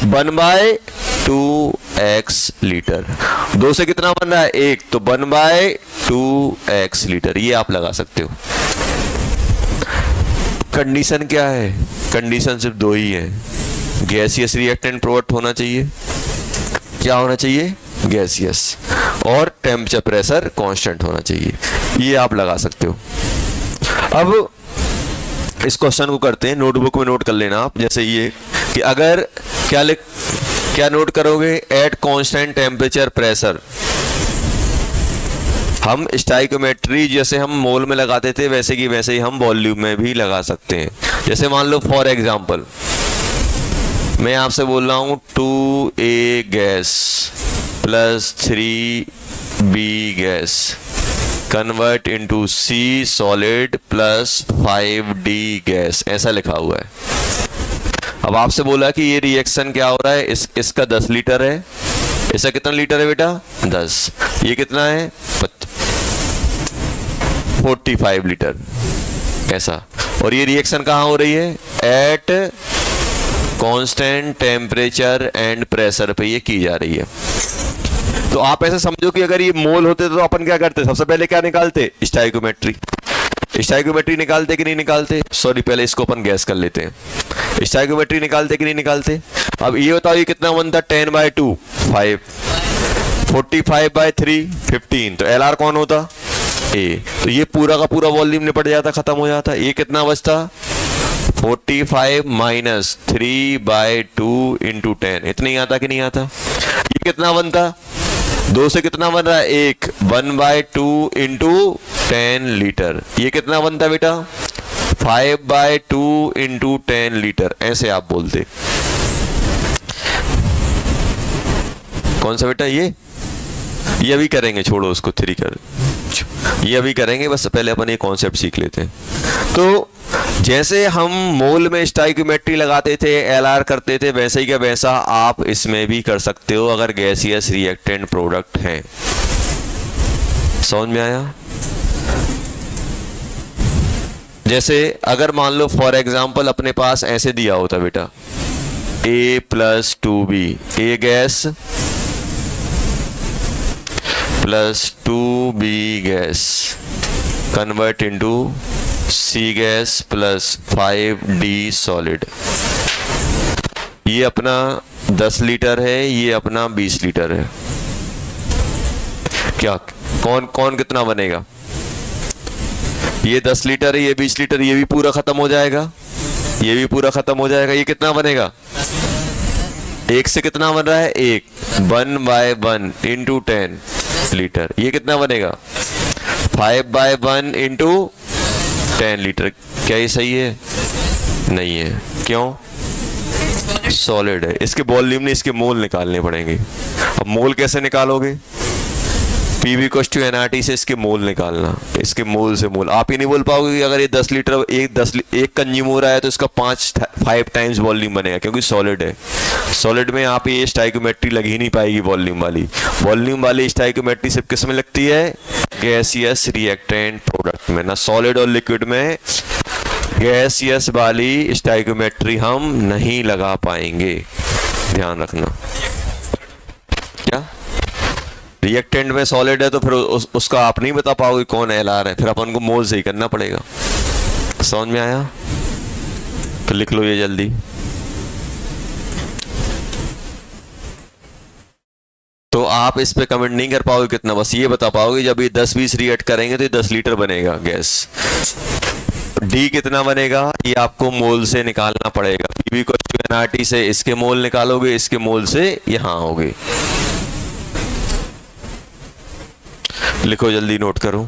1/2x litre. 2 से कितना बन रहा है? 1, तो 1/2x लीटर। ये आप लगा सकते हो। कंडीशन क्या है? कंडीशन सिर्फ 2 ही है, गैसियस रिएक्टेंट प्रोडक्ट होना चाहिए। क्या होना चाहिए? गैसियस, और टेम्परेचर प्रेशर कांस्टेंट होना चाहिए। ये आप लगा सकते हो। अब इस क्वेश्चन को करते हैं, नोटबुक में नोट कर लेना आप। जैसे ये कि अगर क्या नोट करोगे? At constant temperature pressure. हम स्टोइकियोमेट्री जैसे हम मोल में लगाते थे वैसे की वैसे ही हम वॉल्यूम में भी लगा सकते हैं। जैसे मान लो फॉर एग्जांपल मैं आपसे बोल रहा हूं 2A gas plus 3B gas convert into C solid plus 5D gas, ऐसा लिखा हुआ है। अब आपसे बोला कि ये रिएक्शन क्या हो रहा है, इसका 10 लीटर है, इसका कितना लीटर है बेटा? 10। ये कितना है? 45 लीटर, ऐसा। और ये रिएक्शन कहाँ हो रही है? At constant temperature and pressure पे ये की जा रही है। तो आप ऐसे समझो कि अगर ये मोल होते तो अपन क्या करते? सबसे पहले क्या निकालते? स्टोइकियोमेट्री। स्टोइकियोमेट्री निकालते कि नहीं निकालते? सॉरी, पहले इसको अपन गैस कर लेते हैं। स्टोइकियोमेट्री निकालते कि नहीं निकालते? अब ये बताओ ये कितना बनता? 10/2 5, 45/3 15। तो LR कौन होता? A। तो ये पूरा का पूरा वॉल्यूम निपट जाता, खत्म हो जाता। ये कितना बचता? 45 माइनस 3/2 इंटू 10। इतना ही आता कि नहीं आता? ये कितना बनता? 2 से कितना बन रहा है? 1, 1/2 इंटू 10 लीटर। ये कितना बनता बेटा? 5/2 इंटू 10 लीटर। ऐसे आप बोलते। कौन सा बेटा? ये अभी करेंगे, छोड़ो उसको, 3 कर, ये अभी करेंगे, बस पहले अपन ये कॉन्सेप्ट सीख लेते हैं। तो जैसे हम मोल में स्टाइक्योमेट्री लगाते थे, एलआर करते थे, वैसे ही क्या वैसा आप इसमें भी कर सकते हो अगर गैसियस रिएक्टेंट प्रोडक्ट है। समझ में आया? जैसे अगर मान लो फॉर एग्जांपल अपने पास ऐसे दिया होता बेटा A+2B, A gas plus 2B gas convert into C gas plus 5D solid. ये अपना 10 लीटर है, ये अपना 20 लीटर है। क्या कौन कौन कितना बनेगा? ये 10 लीटर है, ये 20 लीटर, ये भी पूरा खत्म हो जाएगा, ये भी पूरा खत्म हो जाएगा। ये कितना बनेगा? एक से कितना बन रहा है? एक, 1/1 इंटू 10 लीटर। ये कितना बनेगा? 5/1 इंटू 10 लीटर। क्या ये सही है? नहीं है। क्यों? सॉलिड है। इसके वॉल्यूम नहीं, इसके मोल निकालने पड़ेंगे। अब मोल कैसे निकालोगे? PV = nRT से इसके मोल निकालना, इसके मोल से मोल। आप ही नहीं बोल पाओगे कि अगर ये 10 लीटर एक कंज्यूम हो रहा है तो इसका 5 टाइम्स वॉल्यूम बनेगा, क्योंकि सॉलिड है। सॉलिड में आप ये स्टाइक्योमेट्री लग ही नहीं पाएगी वॉल्यूम वाली। वॉल्यूम वाली स्टाइक्योमेट्री सिर्फ किस में लगती है? गैसियस रिएक्टेंट प्रोडक्ट में। ना सॉलिड और लिक्विड में गैसियस वाली स्टाइक्योमेट्री हम नहीं लगा पाएंगे, ध्यान रखना। क्या रिएक्टेंट में सॉलिड है तो फिर उसका आप नहीं बता पाओगे कौन एलआर है, फिर अपन को मोल से ही करना पड़ेगा। समझ में आया? तो लिख लो ये जल्दी। तो आप इस पे कमेंट नहीं कर पाओगे कितना, बस ये बता पाओगे जब ये 10-20 रिएक्ट करेंगे तो ये 10 लीटर बनेगा गैस। डी कितना बनेगा ये आपको मोल से निकालना पड़ेगा। PV = nRT से इसके मोल निकालोगे, इसके मोल से यहां होगे। लिखो जल्दी, नोट करो।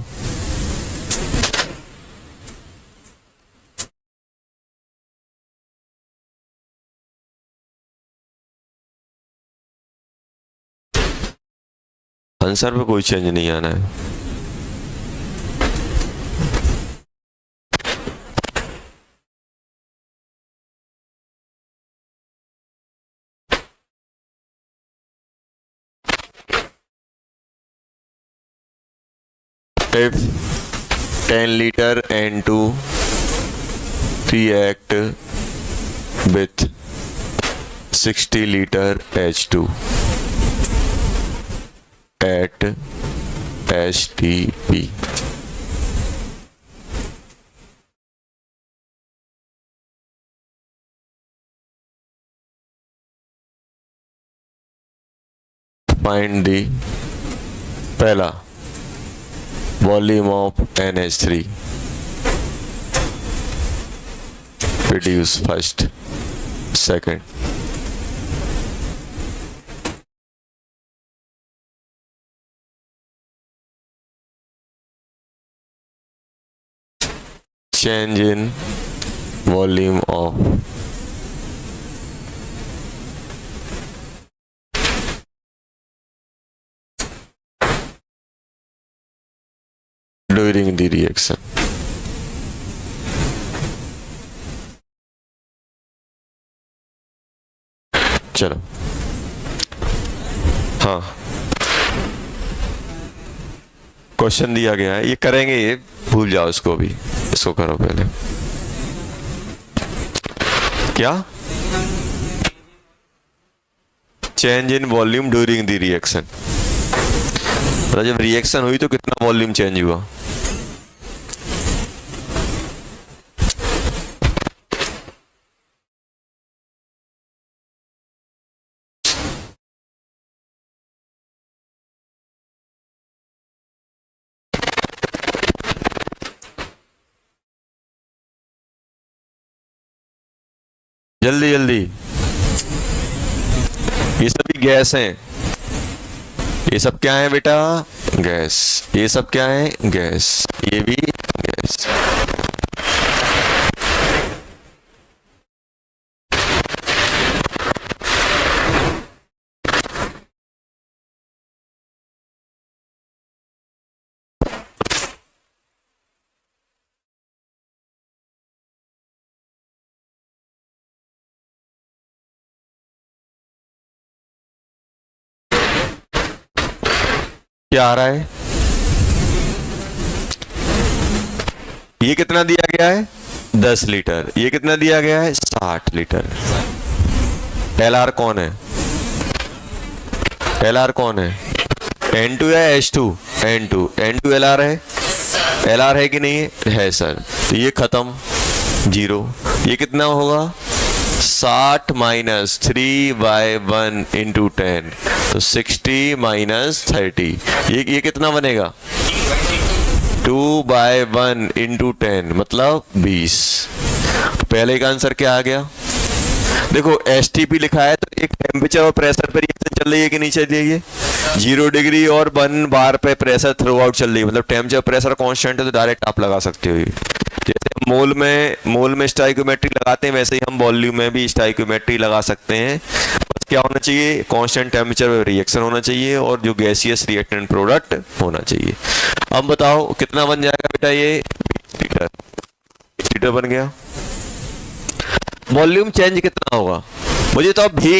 आंसर में कोई चेंज नहीं आना है। If 10 liter N2 react with 60 liter H2 at HTP, find the पहला volume of NH3 reduce first, second change in volume of during the reaction. चलो हाँ, क्वेश्चन दिया गया है, ये करेंगे, ये भूल जाओ इसको भी, इसको करो पहले। क्या? Change in volume during the reaction. मतलब जब रिएक्शन हुई तो कितना वॉल्यूम चेंज हुआ? जल्दी जल्दी, ये सभी गैस हैं। ये सब क्या है बेटा? गैस। ये सब क्या है? गैस। ये भी गैस। क्या आ रहा है? ये कितना दिया गया है? 10 लीटर। ये कितना दिया गया है? 60 लीटर। LR कौन है? LR कौन है? N2 या H2? N2। N2 LR है? LR है कि नहीं है सर? तो ये खत्म, 0। ये कितना होगा? 60 माइनस 3/1 इंटू 10, तो 60 माइनस 30। ये कितना बनेगा? 2/1 इंटू 10 मतलब 20। पहले का आंसर क्या आ गया? देखो STP लिखा है तो एक टेम्परेचर और प्रेशर पे रिएक्शन चल रही है कि नहीं चल रही है? 0 डिग्री और 1 बार पे प्रेशर थ्रू आउट चल रही है, मतलब टेम्परेचर प्रेशर कांस्टेंट है तो डायरेक्ट आप लगा सकते हो। जैसे मोल में स्टाइकोमेट्री लगाते हैं वैसे ही हम वॉल्यूम में भी स्टाइकोमेट्री लगा सकते हैं। बस क्या होना चाहिए? कांस्टेंट टेम्परेचर पे रिएक्शन होना चाहिए और जो गैसियस रिएक्टेंट प्रोडक्ट होना चाहिए। अब बताओ कितना बन जाएगा बेटा? ये 20 लीटर। 20 लीटर बन गया। वॉल्यूम चेंज कितना होगा मुझे तो भी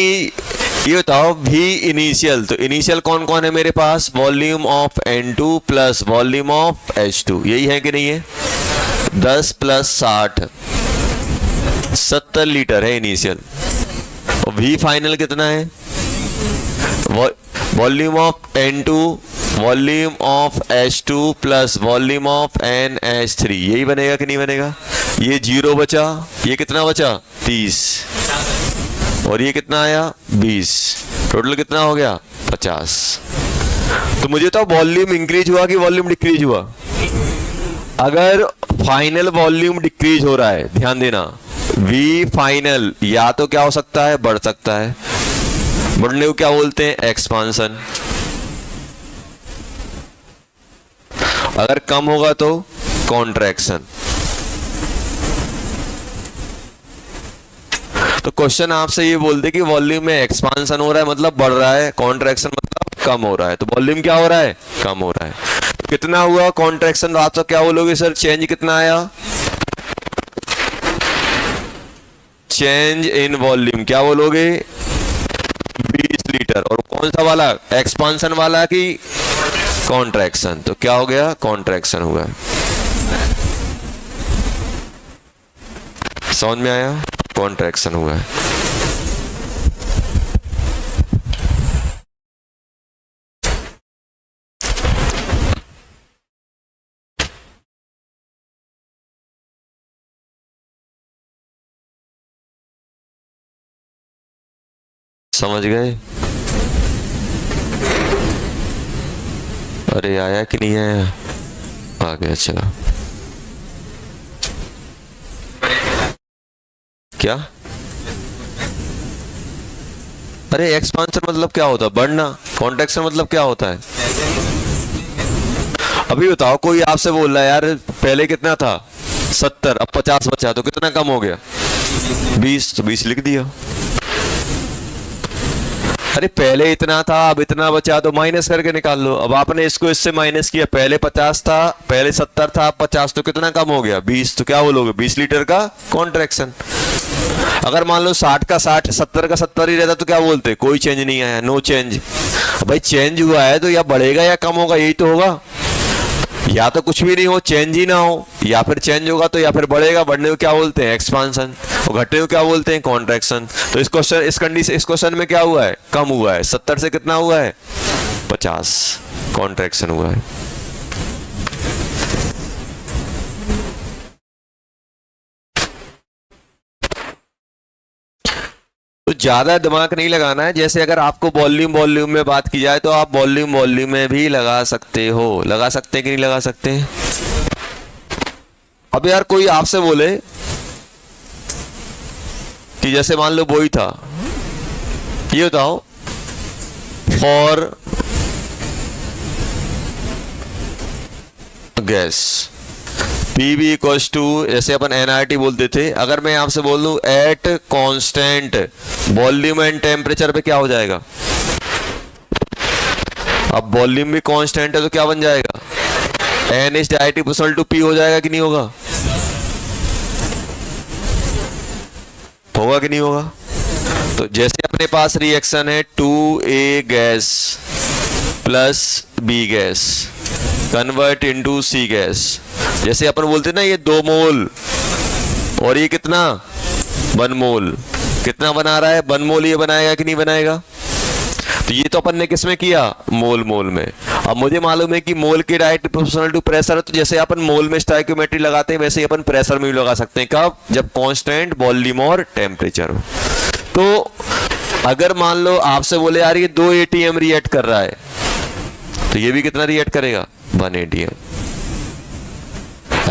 ये बताओ। भी इनिशियल, तो इनिशियल कौन कौन है मेरे पास? Volume of N2 plus volume of H2, यही है कि नहीं है? 10 प्लस 60 70 लीटर है इनिशियल। और V फाइनल कितना है? Volume of N2 volume of H2 plus volume of NH3, यही बनेगा कि नहीं बनेगा? ये 0 बचा, ये कितना बचा? 30, और ये कितना आया? 20। टोटल कितना हो गया? 50। तो मुझे तो वॉल्यूम इंक्रीज हुआ कि वॉल्यूम डिक्रीज हुआ? अगर फाइनल वॉल्यूम डिक्रीज हो रहा है, ध्यान देना, V फाइनल या तो क्या हो सकता है? बढ़ सकता है। बढ़ने को क्या बोलते हैं? एक्सपांशन। अगर कम होगा तो कॉन्ट्रैक्शन। तो क्वेश्चन आपसे ये बोलते कि वॉल्यूम में एक्सपांशन हो रहा है मतलब बढ़ रहा है, कॉन्ट्रैक्शन मतलब कम हो रहा है। तो वॉल्यूम क्या हो रहा है? कम हो रहा है। कितना हुआ कॉन्ट्रैक्शन? तो आप तो क्या बोलोगे सर? चेंज कितना आया? चेंज इन वॉल्यूम क्या बोलोगे? 20 लीटर। और कौन सा वाला? एक्सपांशन वाला कि कॉन्ट्रैक्शन? तो क्या हो गया? कॉन्ट्रैक्शन हुआ। समझ में आया? कॉन्ट्रैक्शन हुआ है। समझ गए? अरे आया कि नहीं आया? आ गया। चलो क्या? अरे एक्सपांशन मतलब क्या होता है? बढ़ना। कॉन्ट्रैक्शन मतलब क्या होता है? अभी बताओ, कोई आपसे बोल रहा है यार पहले कितना था? 70, अब 50 बचा, तो कितना कम हो गया? 20, तो 20 लिख दिया। अरे पहले इतना था अब इतना बचा, तो माइनस करके निकाल लो। अब आपने इसको इससे माइनस किया, पहले 50 था, पहले 70 था, अब 50, तो कितना कम हो गया? 20। तो क्या बोलोगे? 20 लीटर का कॉन्ट्रैक्शन। अगर मान लो 60 का 60, 70 का 70 ही रहता तो क्या बोलते? कोई चेंज नहीं आया, नो चेंज। भाई चेंज हुआ है तो या बढ़ेगा या कम होगा, यही तो होगा। या तो कुछ भी नहीं हो, चेंज ही ना हो, या फिर चेंज होगा तो या फिर बढ़ेगा। बढ़ने को क्या बोलते हैं? एक्सपांशन। और घटने को क्या बोलते हैं? कॉन्ट्रैक्शन। तो इस क्वेश्चन में क्या हुआ है? कम हुआ है। 70 से कितना हुआ है? 50, कॉन्ट्रैक्शन हुआ है। तो ज्यादा दिमाग नहीं लगाना है। जैसे अगर आपको वॉल्यूम में बात की जाए तो आप वॉल्यूम में भी लगा सकते हो। लगा सकते हैं कि नहीं लगा सकते? अब यार कोई आपसे बोले कि जैसे मान लो वही था, ये बताओ for gas PV equals to, जैसे अपन nRT बोलते थे, अगर मैं आपसे बोल दूं at constant volume and temperature पे क्या हो जाएगा? अब वॉल्यूम भी कांस्टेंट है तो क्या बन जाएगा? NH₀P हो जाएगा कि नहीं होगा? होगा कि नहीं होगा? तो जैसे अपने पास रिएक्शन है 2A gas plus B gas convert into C gas. जैसे अपन बोलते हैं ना ये 2 मोल और ये कितना 1 मोल, कितना बना रहा है 1 मोल, ये बनाएगा कि नहीं बनाएगा? तो ये तो अपन ने किस में किया, मोल मोल में। अब मुझे मालूम है कि मोल की डायरेक्ट प्रोपोर्शनल टू प्रेशर है, तो जैसे अपन मोल में स्टोइकियोमेट्री लगाते हैं वैसे ही अपन प्रेशर में भी लगा सकते हैं। कब? जब कांस्टेंट वॉल्यूम और टेम्परेचर हो। तो अगर मान लो आपसे बोले यार ये 2 एटीएम रिएक्ट कर रहा है, तो ये भी कितना रिएक्ट करेगा 1 एटीएम।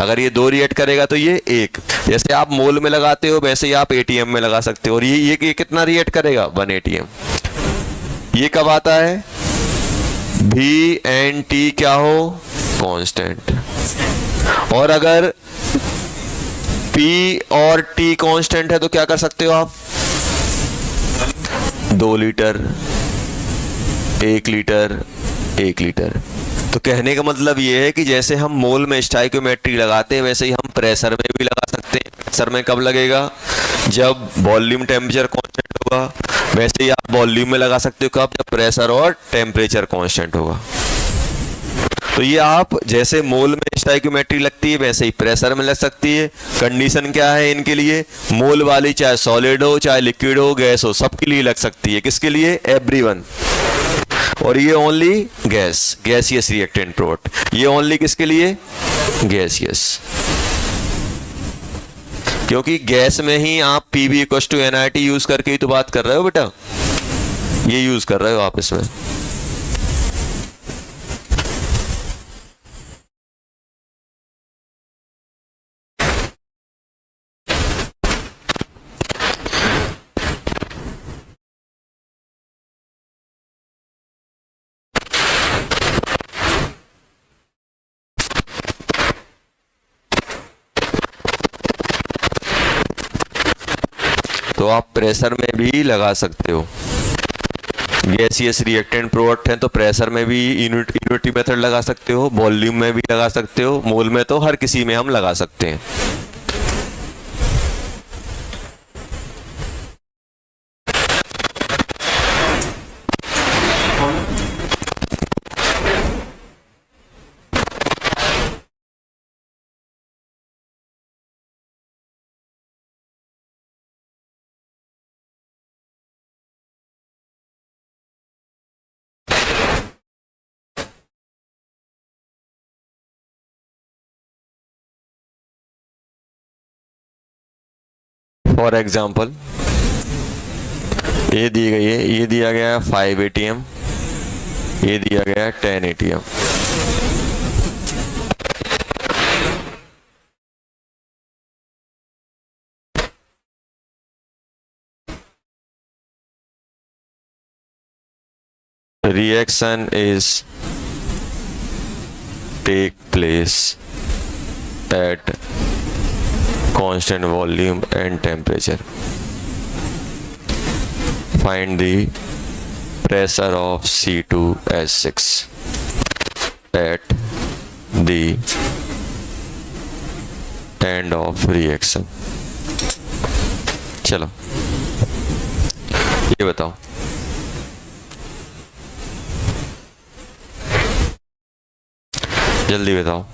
अगर ये 2 रिएक्ट करेगा तो ये 1। जैसे आप मोल में लगाते हो वैसे ही आप एटीएम में लगा सकते हो। और ये कितना रिएक्ट करेगा 1 एटीएम। ये कब आता है? भी एंड टी क्या हो, कांस्टेंट। और अगर पी और टी कांस्टेंट है तो क्या कर सकते हो आप? 2 लीटर 1 लीटर 1 लीटर। तो कहने का मतलब ये है कि जैसे हम मोल में स्टोइकियोमेट्री लगाते हैं वैसे ही हम प्रेशर में भी लगा सकते हैं। प्रेशर में कब लगेगा? जब वॉल्यूम टेम्परेचर कांस्टेंट होगा। वैसे ही आप वॉल्यूम में लगा सकते हो कब? जब प्रेशर और टेम्परेचर कांस्टेंट होगा। तो ये आप जैसे मोल में स्टोइकियोमेट्री लगती है वैसे ही प्रेशर में लग सकती है। कंडीशन क्या है इनके लिए? मोल वाली चाहे सॉलिड हो चाहे लिक्विड हो गैस हो सबके लिए लग सकती है। किसके लिए? एवरीवन। और ये ओनली गैसियस रिएक्टेंट प्रोडक्ट। ये ओनली किसके लिए? गैसियस। क्योंकि गैस में ही आप PV = NiT यूज करके ही तो बात कर रहे हो बेटा, ये यूज कर रहे हो आप इसमें। तो आप प्रेशर में भी लगा सकते हो। गैसियस रिएक्टेंट प्रोडक्ट है तो प्रेशर में भी यूनिटी मेथड लगा सकते हो, वॉल्यूम में भी लगा सकते हो, मोल में तो हर किसी में हम लगा सकते हैं। फॉर एग्जाम्पल ये दी गई है, ये दिया गया है 5 ATM, ये दिया गया है 10 ATM। Reaction is take place at constant volume and temperature. Find the pressure of C2H6 at the end of reaction. चलो ये बताओ, जल्दी बताओ।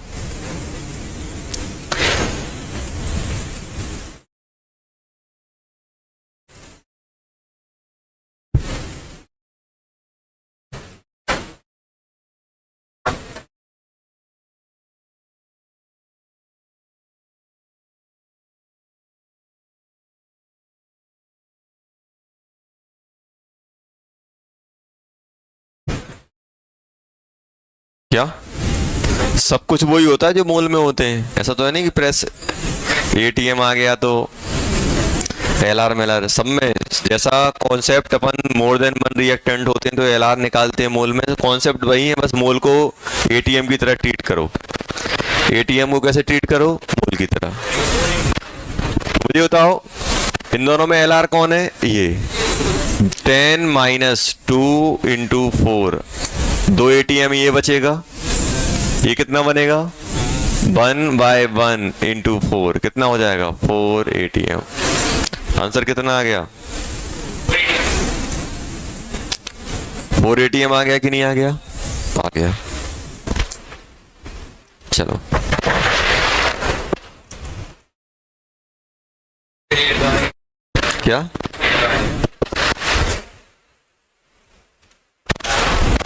क्या सब कुछ वही होता है जो मोल में होते हैं? ऐसा तो है नहीं कि प्रेस एटीएम आ गया तो एलआर मेलआर सब में जैसा कॉन्सेप्ट अपन मोर देन वन रिएक्टेंट होते हैं तो एलआर निकालते हैं मोल में, कॉन्सेप्ट वही है, बस मोल को एटीएम की तरह ट्रीट करो। एटीएम को कैसे ट्रीट करो? मोल की तरह। मुझे बताओ इन दोनों में एलआर कौन है? ये 10 - 2 × 4, 2 ATM ये बचेगा। ये कितना बनेगा? 1/1 × 4 कितना हो जाएगा? 4 ATM। आंसर कितना आ गया? 4 ATM आ गया कि नहीं आ गया? आ गया। चलो क्या,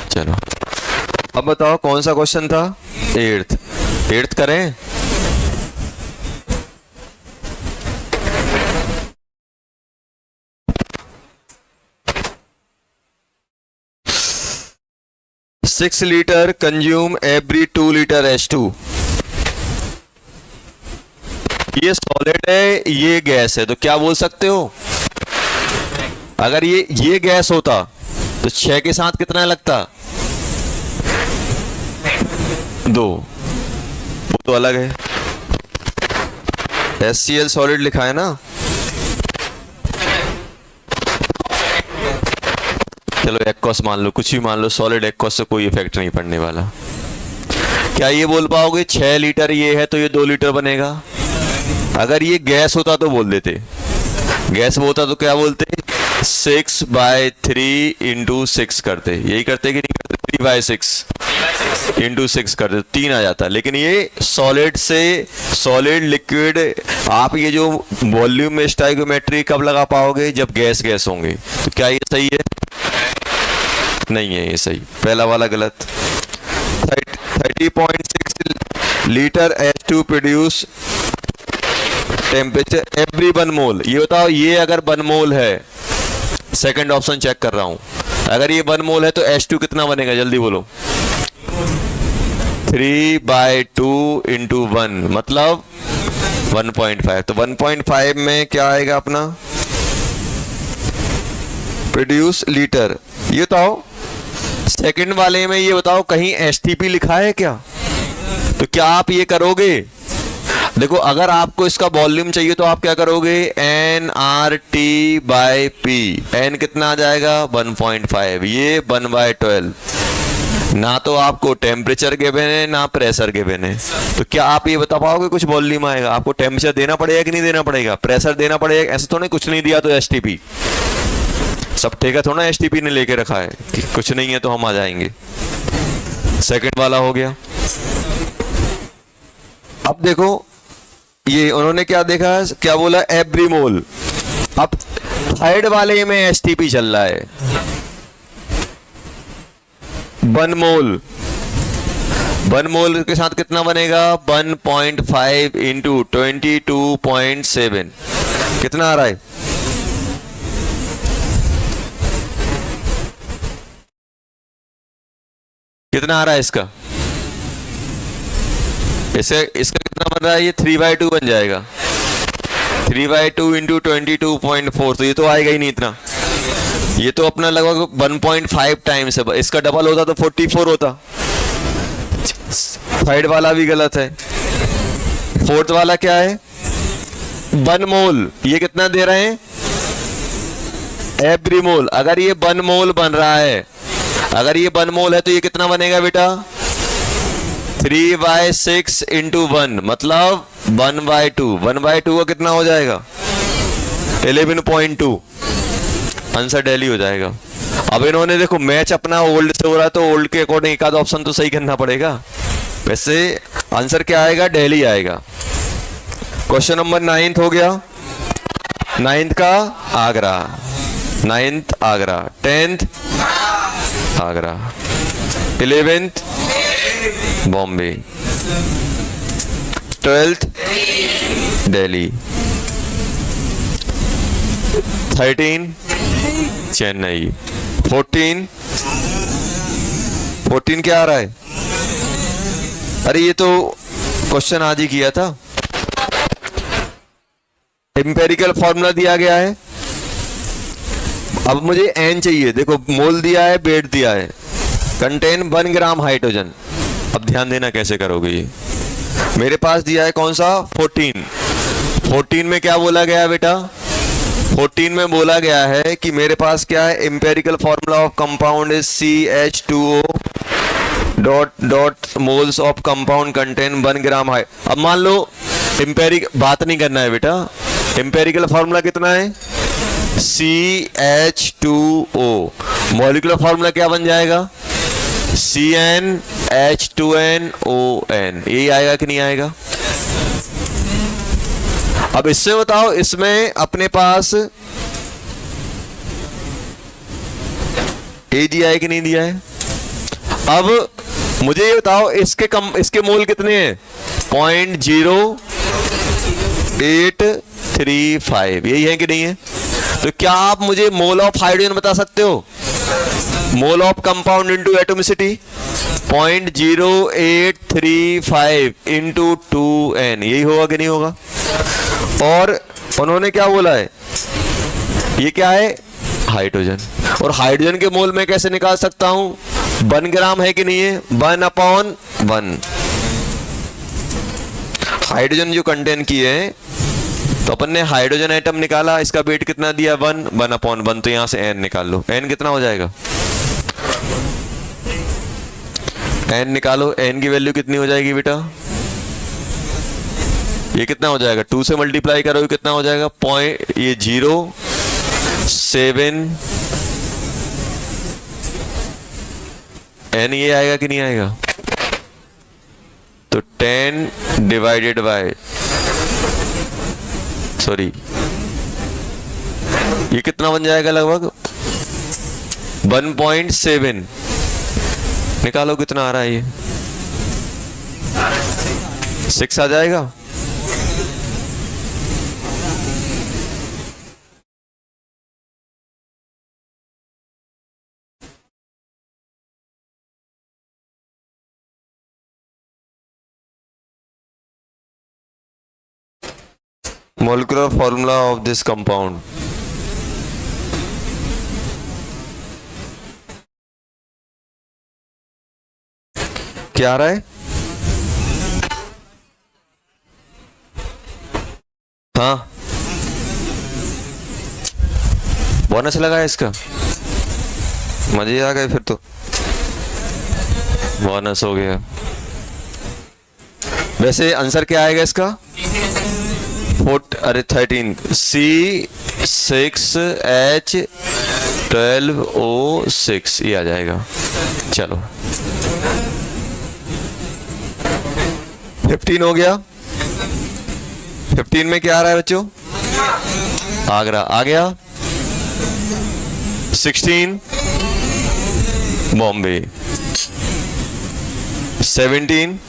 चलो अब बताओ कौन सा क्वेश्चन था? एट्थ करें? Six litre consume every 2 litre H2। ये सॉलिड है, ये गैस है, तो क्या बोल सकते हो? अगर ये गैस होता तो 6 के साथ कितना लगता? 2, वो तो अलग है। HCl सॉलिड लिखा है ना। चलो एक्वस मान लो, कुछ भी मान लो, सॉलिड एक्वस से कोई इफेक्ट नहीं पड़ने वाला। क्या ये बोल पाओगे 6 लीटर ये है तो ये 2 लीटर बनेगा? अगर ये गैस होता तो बोल देते, गैस होता तो क्या बोलते? 6/3 × 6 करते, यही करते कि नहीं करते? 3/6 × 6 करते, 3 आ जाता। लेकिन ये सॉलिड से सॉलिड लिक्विड, आप ये जो वॉल्यूम में स्टाइकोमेट्री कब लगा पाओगे? जब गैस होंगे। तो क्या ये सही है? नहीं है ये सही, पहला वाला गलत। 30.6 litre H2 produce temperature every 1 मोल। ये बताओ, ये अगर 1 मोल है, सेकंड ऑप्शन चेक कर रहा हूं, अगर ये 1 मोल है तो H2 कितना बनेगा? जल्दी बोलो। 3/2 × 1 मतलब 1.5। तो 1.5 में क्या आएगा अपना? Produce litre. ये बताओ सेकंड वाले में, ये बताओ कहीं STP लिखा है क्या? तो क्या आप ये करोगे? देखो अगर आपको इसका वॉल्यूम चाहिए तो आप क्या करोगे? nRT/P। n कितना आ जाएगा? 1.5। ये 1/12। ना तो आपको टेम्परेचर गिवन है ना प्रेशर गिवन है, तो क्या आप ये बता पाओगे कुछ वॉल्यूम आएगा? आपको टेम्परेचर देना पड़ेगा कि नहीं देना पड़ेगा? प्रेशर देना पड़ेगा। ऐसा तो नहीं कुछ नहीं दिया तो STP सब ठेका थोड़ा STP ने लेके रखा है कि कुछ नहीं है तो हम आ जाएंगे। सेकंड वाला हो गया। अब देखो ये उन्होंने क्या देखा, क्या बोला? एवरी मोल। अब थर्ड वाले में STP चल रहा है। 1 मोल, 1 मोल के साथ कितना बनेगा? 1.5 × 22.7 कितना आ रहा है? कितना आ रहा है इसका? इसका कितना बन रहा है? ये 3/2 बन जाएगा। 3/2 × 22.4, तो ये तो आएगा ही नहीं इतना। ये तो अपना लगभग 1.5 टाइम्स है। इसका डबल होता तो 44 होता। थर्ड वाला भी गलत है। फोर्थ वाला क्या है? 1 मोल। ये कितना दे रहे हैं? एवरी मोल। अगर ये 1 मोल बन रहा है, अगर ये 1 मोल है तो ये कितना बनेगा बेटा? 3/6 × 1 मतलब 1/2। 1/2 का कितना हो जाएगा? 11.2। आंसर दिल्ली हो जाएगा। अब इन्होंने देखो मैच अपना ओल्ड से हो रहा है तो ओल्ड के अकॉर्डिंग एक आध ऑप्शन तो सही करना पड़ेगा। वैसे आंसर क्या आएगा? दिल्ली आएगा। क्वेश्चन नंबर 9 हो गया। 9 का Agra, 9th Agra, 10th Agra, 11th Bombay, 12th Delhi, 13 Chennai, 14 क्या आ रहा है? अरे ये तो क्वेश्चन आज ही किया था। एम्पेरिकल फॉर्मूला दिया गया है। अब मुझे एन चाहिए। देखो मोल दिया है, वेट दिया है, कंटेन 1 ग्राम हाइड्रोजन। अब ध्यान देना कैसे करोगे ये। मेरे पास दिया है कौन सा? 14 में क्या बोला गया बेटा? 14 में बोला गया है कि मेरे पास क्या है? Empirical formula of compound is CH2O dot moles of compound contain 1 gram high. अब मान लो एम्पेरिक बात नहीं करना है बेटा। एम्पेरिकल फॉर्मूला कितना है? CH2O। मॉलिक्यूलर फॉर्मूला क्या बन जाएगा? CnH2nOn, यही आएगा कि नहीं आएगा? अब इससे बताओ, इसमें अपने पास ए दिया है कि नहीं दिया है? अब मुझे ये बताओ, इसके मोल कितने हैं? 0.0835, यही है कि नहीं है? तो क्या आप मुझे मोल ऑफ हाइड्रोजन बता सकते हो? Mole of compound into atomicity 0.0835 into 2n, यही होगा कि नहीं होगा? और उन्होंने क्या बोला है? ये क्या है? हाइड्रोजन। और हाइड्रोजन के मोल में कैसे निकाल सकता हूं? 1 ग्राम है कि नहीं है? 1/1। हाइड्रोजन जो कंटेन किए हैं, तो अपन ने हाइड्रोजन एटम निकाला, इसका वेट कितना दिया? 1/1। तो यहां से n निकाल लो। n कितना हो जाएगा? n निकालो। n की वैल्यू कितनी हो जाएगी बेटा? ये कितना हो जाएगा? 2 से मल्टीप्लाई करोगे कितना हो जाएगा? 0.07 n, ये आएगा कि नहीं आएगा? तो 10 डिवाइडेड बाय, सॉरी, ये कितना बन जाएगा? लगभग 1.7। निकालो कितना आ रहा है? ये 6 आ जाएगा। Molecular formula of this compound. क्या आ रहा है? हाँ, बोनस लगा है इसका, मजे आ गए फिर तो, बोनस हो गया। वैसे आंसर क्या आएगा इसका? 13 C6H12O6, ये आ जाएगा। चलो 15 हो गया। 15 में क्या आ रहा है बच्चों? आगरा आ गया। 16 बॉम्बे, 17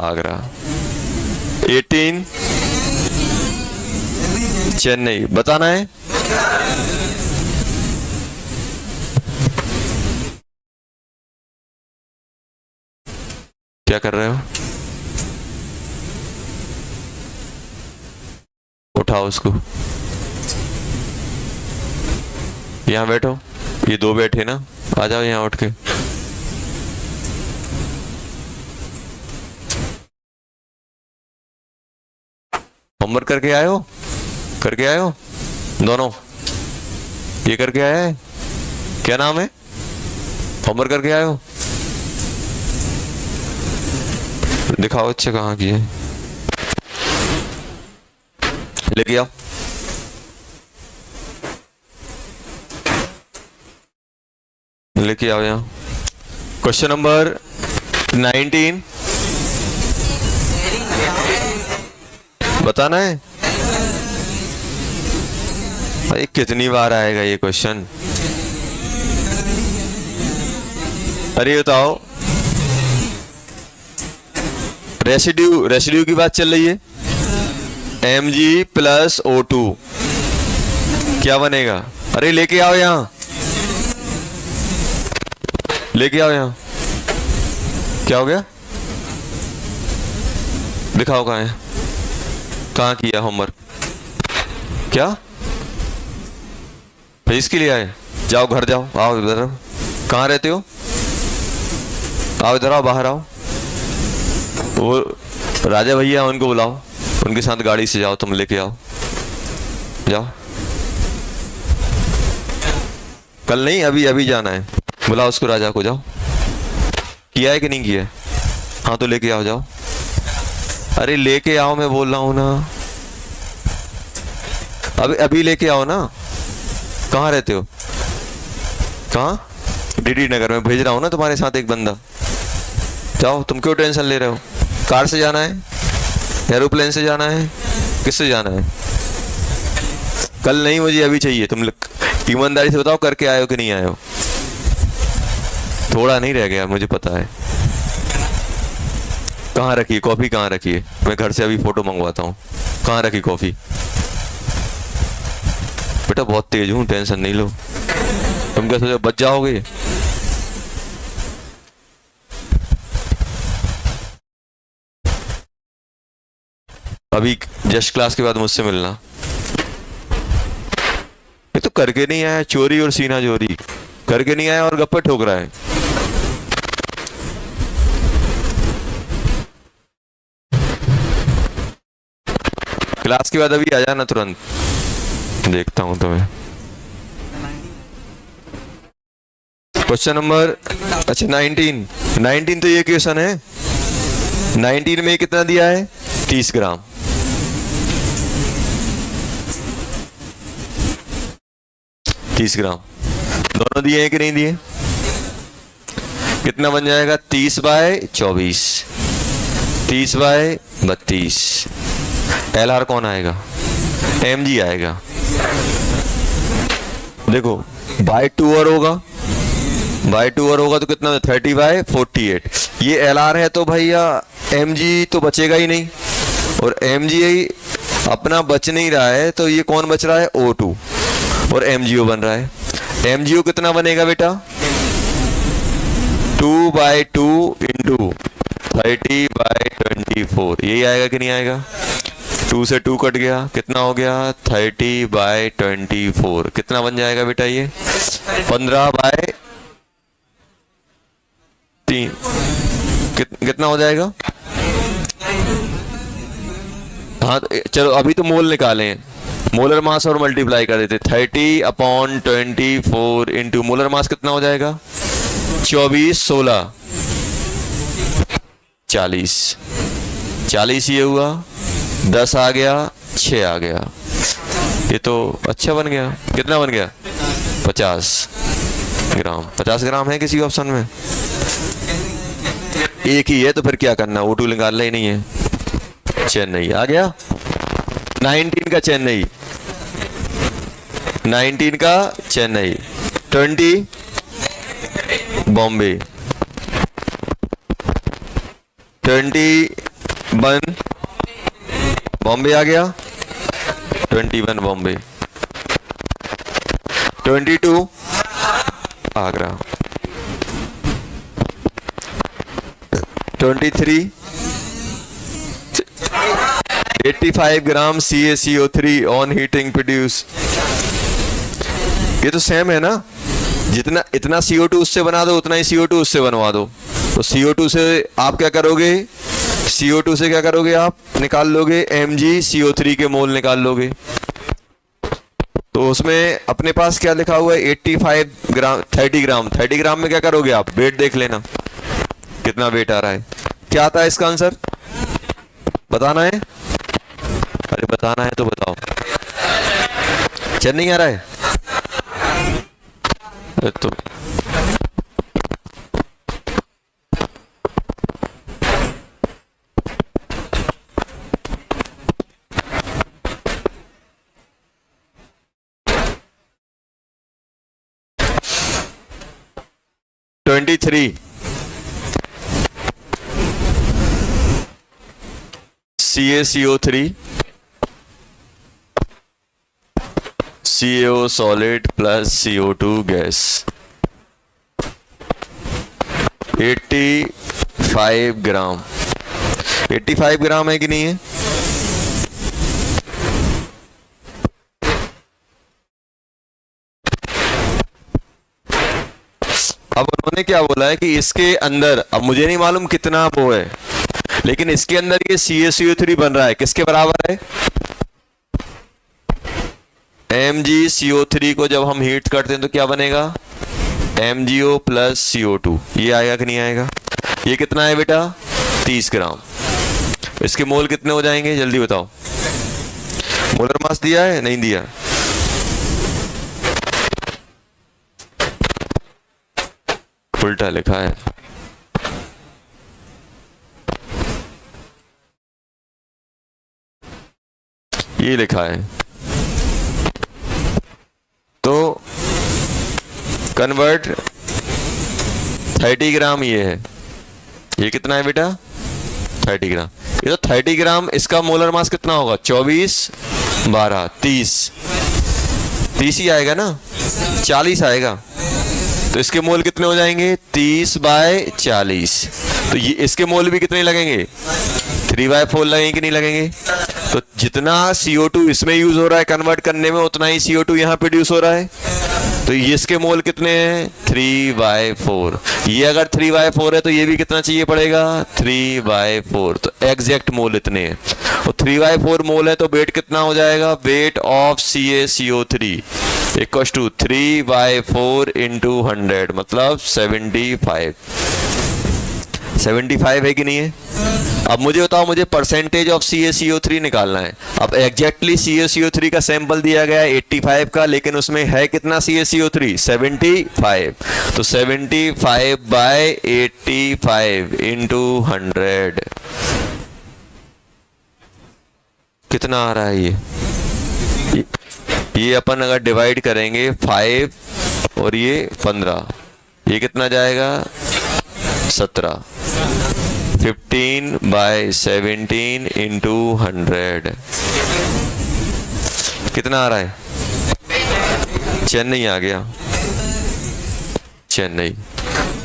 आगरा, 18 चेन्नई। बताना है। क्या कर रहे हो? उठाओ उसको, यहां बैठो। ये 2 बैठे ना, आ जाओ यहां उठ के। होमवर्क करके आए हो? करके आए हो दोनों? ये करके आया है? क्या नाम है? होमवर्क करके आए हो? दिखाओ अच्छे, कहाँ की है? लेके आओ। लेके आओ यहाँ। क्वेश्चन नंबर 19 बताना है। भाई कितनी बार आएगा ये क्वेश्चन? अरे बताओ, रेसिड्यू की बात चल रही है। Mg + O2 क्या बनेगा? अरे लेके आओ यहाँ, लेके आओ यहाँ। क्या हो गया? दिखाओ कहाँ है, कहाँ किया होमवर्क? क्या भाई इसके लिए आए? जाओ घर जाओ, आओ इधर। कहाँ रहते हो? आओ इधर, आओ बाहर आओ। वो राजा भैया उनको बुलाओ, उनके साथ गाड़ी से जाओ, तुम लेके आओ, जाओ। कल नहीं, अभी अभी जाना है। बुलाओ उसको, राजा को। जाओ। किया है कि नहीं किया है? हाँ तो लेके आओ, जाओ। अरे लेके आओ, मैं बोल रहा हूं ना, अभी अभी लेके आओ ना। कहाँ रहते हो? कहाँ? डीडी नगर में भेज रहा हूँ ना तुम्हारे साथ एक बंदा, जाओ, तुम क्यों टेंशन ले रहे हो? कार से जाना है, एरोप्लेन से जाना है, किससे जाना है? कल नहीं, मुझे अभी चाहिए। तुम ईमानदारी से बताओ, करके आए हो कि नहीं आए हो? थोड़ा नहीं रह गया, मुझे पता है। कहाँ रखी है कॉफ़ी? कहाँ रखी है? मैं घर से अभी फ़ोटो मंगवाता हूँ। कहाँ रखी कॉफ़ी? बेटा बहुत तेज हूँ, टेंशन नहीं लो। तुम क्या सोचो बच जाओगे? अभी जस्ट क्लास के बाद मुझसे मिलना। ये तो करके नहीं आया, चोरी और सीना चोरी। करके नहीं आया और गप्पे ठोक रहा है। क्लास के बाद अभी आ जाना तुरंत, देखता हूं तुम्हें। क्वेश्चन नंबर, अच्छा 19 तो ये क्वेश्चन है। 19 में कितना दिया है? 30 ग्राम। दोनों दिए हैं कि नहीं दिए? कितना बन जाएगा? 30/24, 30/32। LR कौन आएगा? mg आएगा। देखो बाय 2 और होगा तो कितना? 30/48। ये LR है तो भैया mg तो बचेगा ही नहीं, और mg अपना बच नहीं रहा है, तो ये कौन बच रहा है? O2, और MgO बन रहा है। MgO कितना बनेगा बेटा? 2/2 इंटू 30/24। यही आएगा कि नहीं आएगा? 2 से 2 कट गया, कितना हो गया? 30/24। कितना बन जाएगा बेटा ये? 15/3। कितना हो जाएगा? हाँ चलो अभी तो मोल निकालें, मोलर मास और मल्टीप्लाई कर देते। 30/24 इंटू मोलर मास कितना हो जाएगा? 24, 16, 40 ये हुआ, 10 आ गया, 6 आ गया। ये तो अच्छा बन गया। कितना बन गया? 50 ग्राम। 50 ग्राम है किसी ऑप्शन में? एक ही है तो फिर क्या करना, O2 निकालना ही नहीं है। चेन्नई आ गया। 19 का चेन्नई, 20 बॉम्बे, 21 बॉम्बे आ गया, 21 बॉम्बे, 22 आगरा, 23 85 ग्राम CaCO3 ऑन हीटिंग प्रोड्यूस। ये तो सेम है ना, जितना इतना CO2 उससे बना दो उतना ही CO2 उससे बनवा दो। तो CO2 से आप क्या करोगे? CO2 से क्या करोगे? आप निकाल लोगे MgCO3 के मोल निकाल लोगे। तो उसमें अपने पास क्या लिखा हुआ है? 85 ग्राम, 30 ग्राम। 30 ग्राम में क्या करोगे आप? वेट देख लेना कितना वेट आ रहा है। क्या आता है इसका आंसर? बताना है? अरे बताना है तो बताओ। चेन्नई आ रहा है तो (23) CaCO3 CaO solid plus CO2 gas, 85 ग्राम। 85 ग्राम है कि नहीं है? अब उन्होंने क्या बोला है कि इसके अंदर, अब मुझे नहीं मालूम कितना वो है, लेकिन इसके अंदर ये CaCO3 बन रहा है, किसके बराबर है? MgCO3 को जब हम हीट करते हैं तो क्या बनेगा? MgO plus CO2। ये आएगा कि नहीं आएगा? ये कितना है बेटा? 30 ग्राम। इसके मोल कितने हो जाएंगे जल्दी बताओ? मोलर मास दिया है? नहीं दिया। उल्टा लिखा है। ये लिखा है तो कन्वर्ट 30 ग्राम ये है। ये कितना है बेटा? 30 ग्राम। ये तो 30 ग्राम, इसका मोलर मास कितना होगा? 24 12 30 30 ही आएगा ना, 40 आएगा। तो इसके मोल कितने हो जाएंगे? 30/40। तो ये इसके मोल भी कितने लगेंगे? 3/4 लगेंगे कि नहीं लगेंगे? तो जितना CO2 इसमें यूज हो रहा है कन्वर्ट करने में, उतना ही CO2 यहाँ प्रोड्यूस हो रहा है। तो ये इसके मोल कितने हैं? 3/4। ये अगर 3/4 है तो ये भी कितना चाहिए पड़ेगा? 3/4। तो एग्जैक्ट मोल इतने हैं। और 3/4 मोल है तो वेट कितना हो जाएगा? Weight of CaCO3 equal to 3/4 into 100, मतलब 75। 75 है कि नहीं है? अब मुझे बताओ, मुझे परसेंटेज ऑफ CaCO3 निकालना है। अब एग्जैक्टली CaCO3 का सैंपल दिया गया है 85 का, लेकिन उसमें है कितना CaCO3? 75। तो 75/85 इंटू 100 कितना आ रहा है? ये अपन अगर डिवाइड करेंगे 5 और ये 15, ये कितना जाएगा? 17। 15/17 इंटू 100 कितना आ रहा है? चेन्नई आ गया। चेन्नई।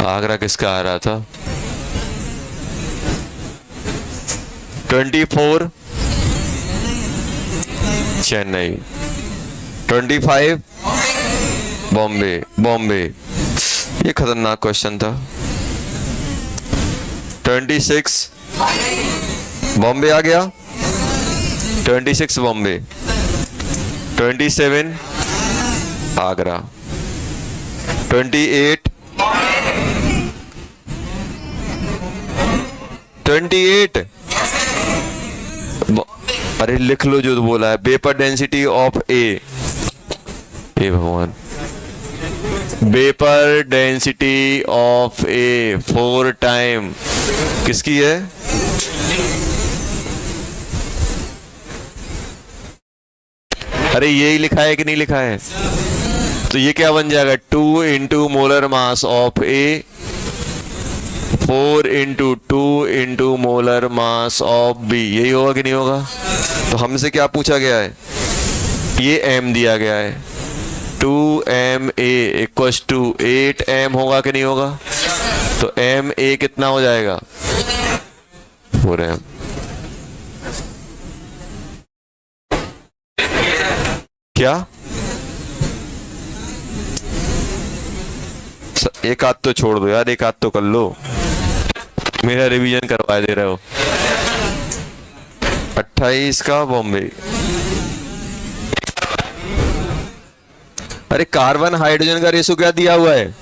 आगरा किसका आ रहा था? 24 चेन्नई, 25 बॉम्बे। बॉम्बे, ये खतरनाक क्वेश्चन था। 26 बॉम्बे आ गया। 26 बॉम्बे। 27 आगरा। 28 अरे लिख लो जो बोला है। वेपर डेंसिटी ऑफ ए भगवान, vapour density of A 4 time किसकी है? अरे यही लिखा है कि नहीं लिखा है? तो ये क्या बन जाएगा? 2 into molar mass of A, 4 into 2 into molar mass of B. यही होगा कि नहीं होगा? तो हमसे क्या पूछा गया है? ये m दिया गया है। 2ma इक्वल टू 8m होगा कि नहीं होगा? तो ma कितना हो जाएगा? 4m। क्या एक हाथ तो छोड़ दो यार, एक हाथ तो कर लो। मेरा रिवीजन करवा दे रहे हो। 28 का बॉम्बे। अरे कार्बन हाइड्रोजन का रेशो क्या दिया हुआ है?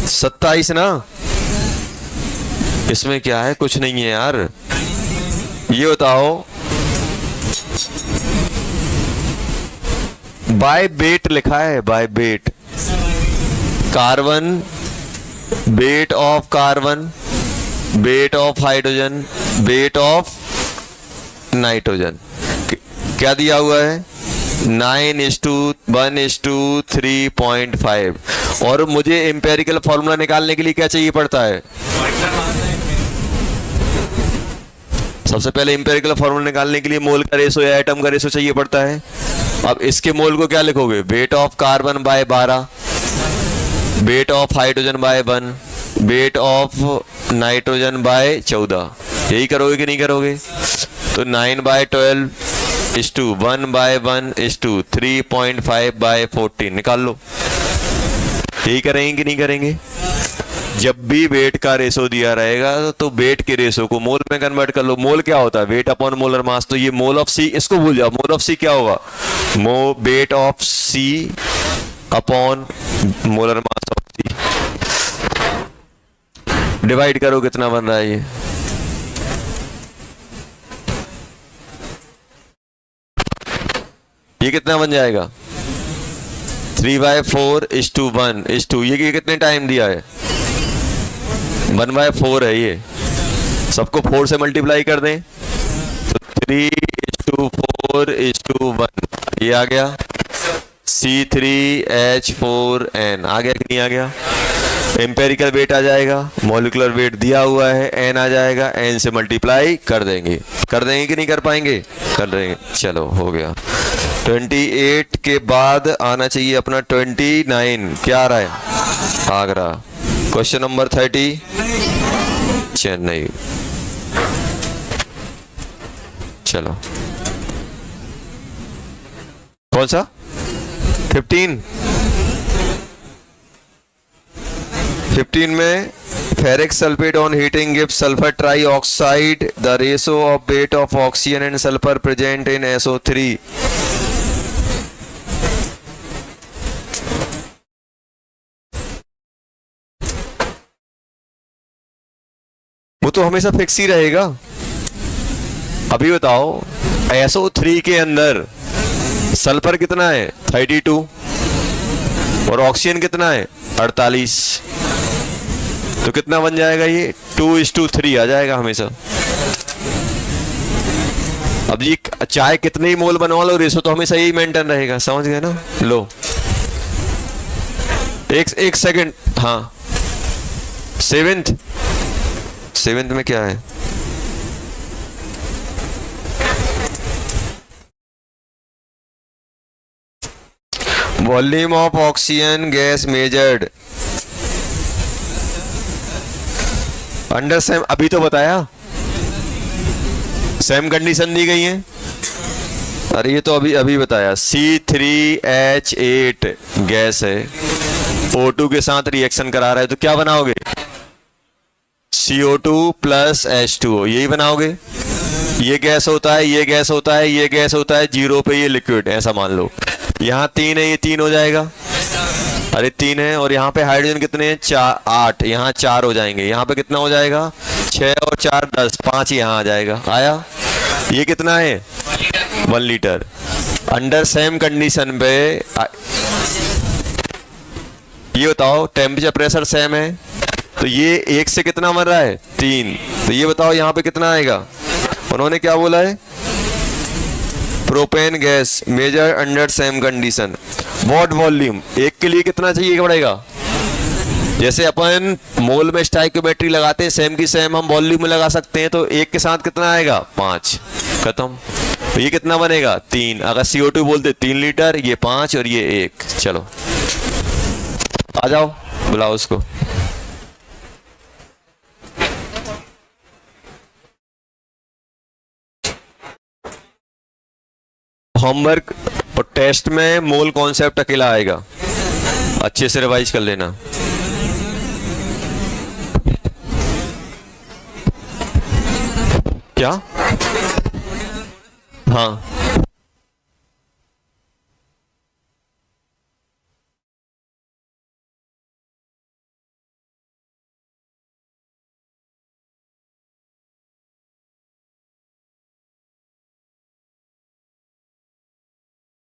27 ना। इसमें क्या है? कुछ नहीं है यार। ये बताओ, बाय वेट लिखा है, by weight. Carbon, wait of carbon, wait of hydrogen, wait of nitrogen. क्या दिया हुआ है? 9:1:3.5। और मुझे एम्पेरिकल फॉर्मूला निकालने के लिए क्या चाहिए पड़ता है? सबसे पहले एम्पेरिकल फॉर्मूला निकालने के लिए मोल का रेशो या एटम का रेशो चाहिए पड़ता है। अब इसके मोल को क्या लिखोगे? Weight of carbon by 12, weight of hydrogen by 1, weight of nitrogen by 14। यही करोगे कि नहीं करोगे? तो 9/12 is to 1/1 is to 3.5/14 निकाल लो। यही करेंगे कि नहीं करेंगे? जब भी वेट का रेशो दिया रहेगा तो वेट के रेशो को मोल में कन्वर्ट कर लो। मोल क्या होता है? वेट अपॉन मोलर मास। तो ये मोल ऑफ सी, इसको भूल जाओ। मोल ऑफ सी क्या होगा? Weight of C upon molar mass of C. Divide करो, कितना बन रहा है ये? ये कितना बन जाएगा? 3/4:1 ये कितने टाइम दिया है? 1/4 है ये। सबको 4 से मल्टीप्लाई कर दें तो 3:4:1 ये आ गया। C3H4n आ गया कि नहीं आ गया? एम्पेरिकल वेट आ जाएगा, मॉलिक्यूलर वेट दिया हुआ है, n आ जाएगा, n से मल्टीप्लाई कर देंगे कि नहीं कर पाएंगे? कर देंगे। चलो हो गया। 28 के बाद आना चाहिए अपना 29। क्या आ रहा है? आगरा। Question number 30 Chennai. चलो कौन सा? 15 में ferric sulphate on heating gives sulphur trioxide the ratio of weight of oxygen and sulphur present in SO3। वो तो हमेशा फिक्स ही रहेगा। अभी बताओ SO3 के अंदर सल्फर कितना है? 32 और ऑक्सीजन कितना है? 48। तो कितना बन जाएगा ये? 2:3 आ जाएगा हमेशा। अब ये चाहे कितने ही मोल बनवा लो, रेशो तो हमेशा यही मेंटेन रहेगा। समझ गए ना? लो एक सेकंड। हाँ, सेवेंथ में क्या है? Volume of oxygen gas measured under same. अभी तो बताया, सेम कंडीशन दी गई है। अरे ये तो अभी बताया। C3H8 गैस है, O2 के साथ रिएक्शन करा रहा है, तो क्या बनाओगे? CO2 + H2O, यही बनाओगे। ये गैस होता है, ये गैस होता है, ये गैस होता है, 0 पे ये लिक्विड, ऐसा मान लो। यहाँ 3 है, ये 3 हो जाएगा। अरे 3 है, और यहाँ पे हाइड्रोजन कितने हैं? 8। यहाँ 4 हो जाएंगे। यहाँ पे कितना हो जाएगा? 6 और 4 10, 5 यहाँ आ जाएगा। आया? ये कितना है? 1 लीटर। अंडर सेम कंडीशन पे ये बताओ, टेम्परेचर प्रेशर सेम है, तो ये 1 से कितना बन रहा है? 3। तो ये बताओ यहाँ पे कितना आएगा? उन्होंने क्या बोला है? Propane gas measure under same condition. What volume? एक के लिए कितना चाहिए पड़ेगा? जैसे अपन मोल में स्टाइकियोमेट्री लगाते हैं, सेम की सेम हम वॉल्यूम में लगा सकते हैं। तो एक के साथ कितना आएगा? 5। खत्म। तो ये कितना बनेगा? 3। अगर CO2 बोलते 3 लीटर, ये 5 और ये 1। चलो आ जाओ, बुलाओ उसको। होमवर्क और टेस्ट में मोल कॉन्सेप्ट अकेला आएगा, अच्छे से रिवाइज कर लेना। क्या? हाँ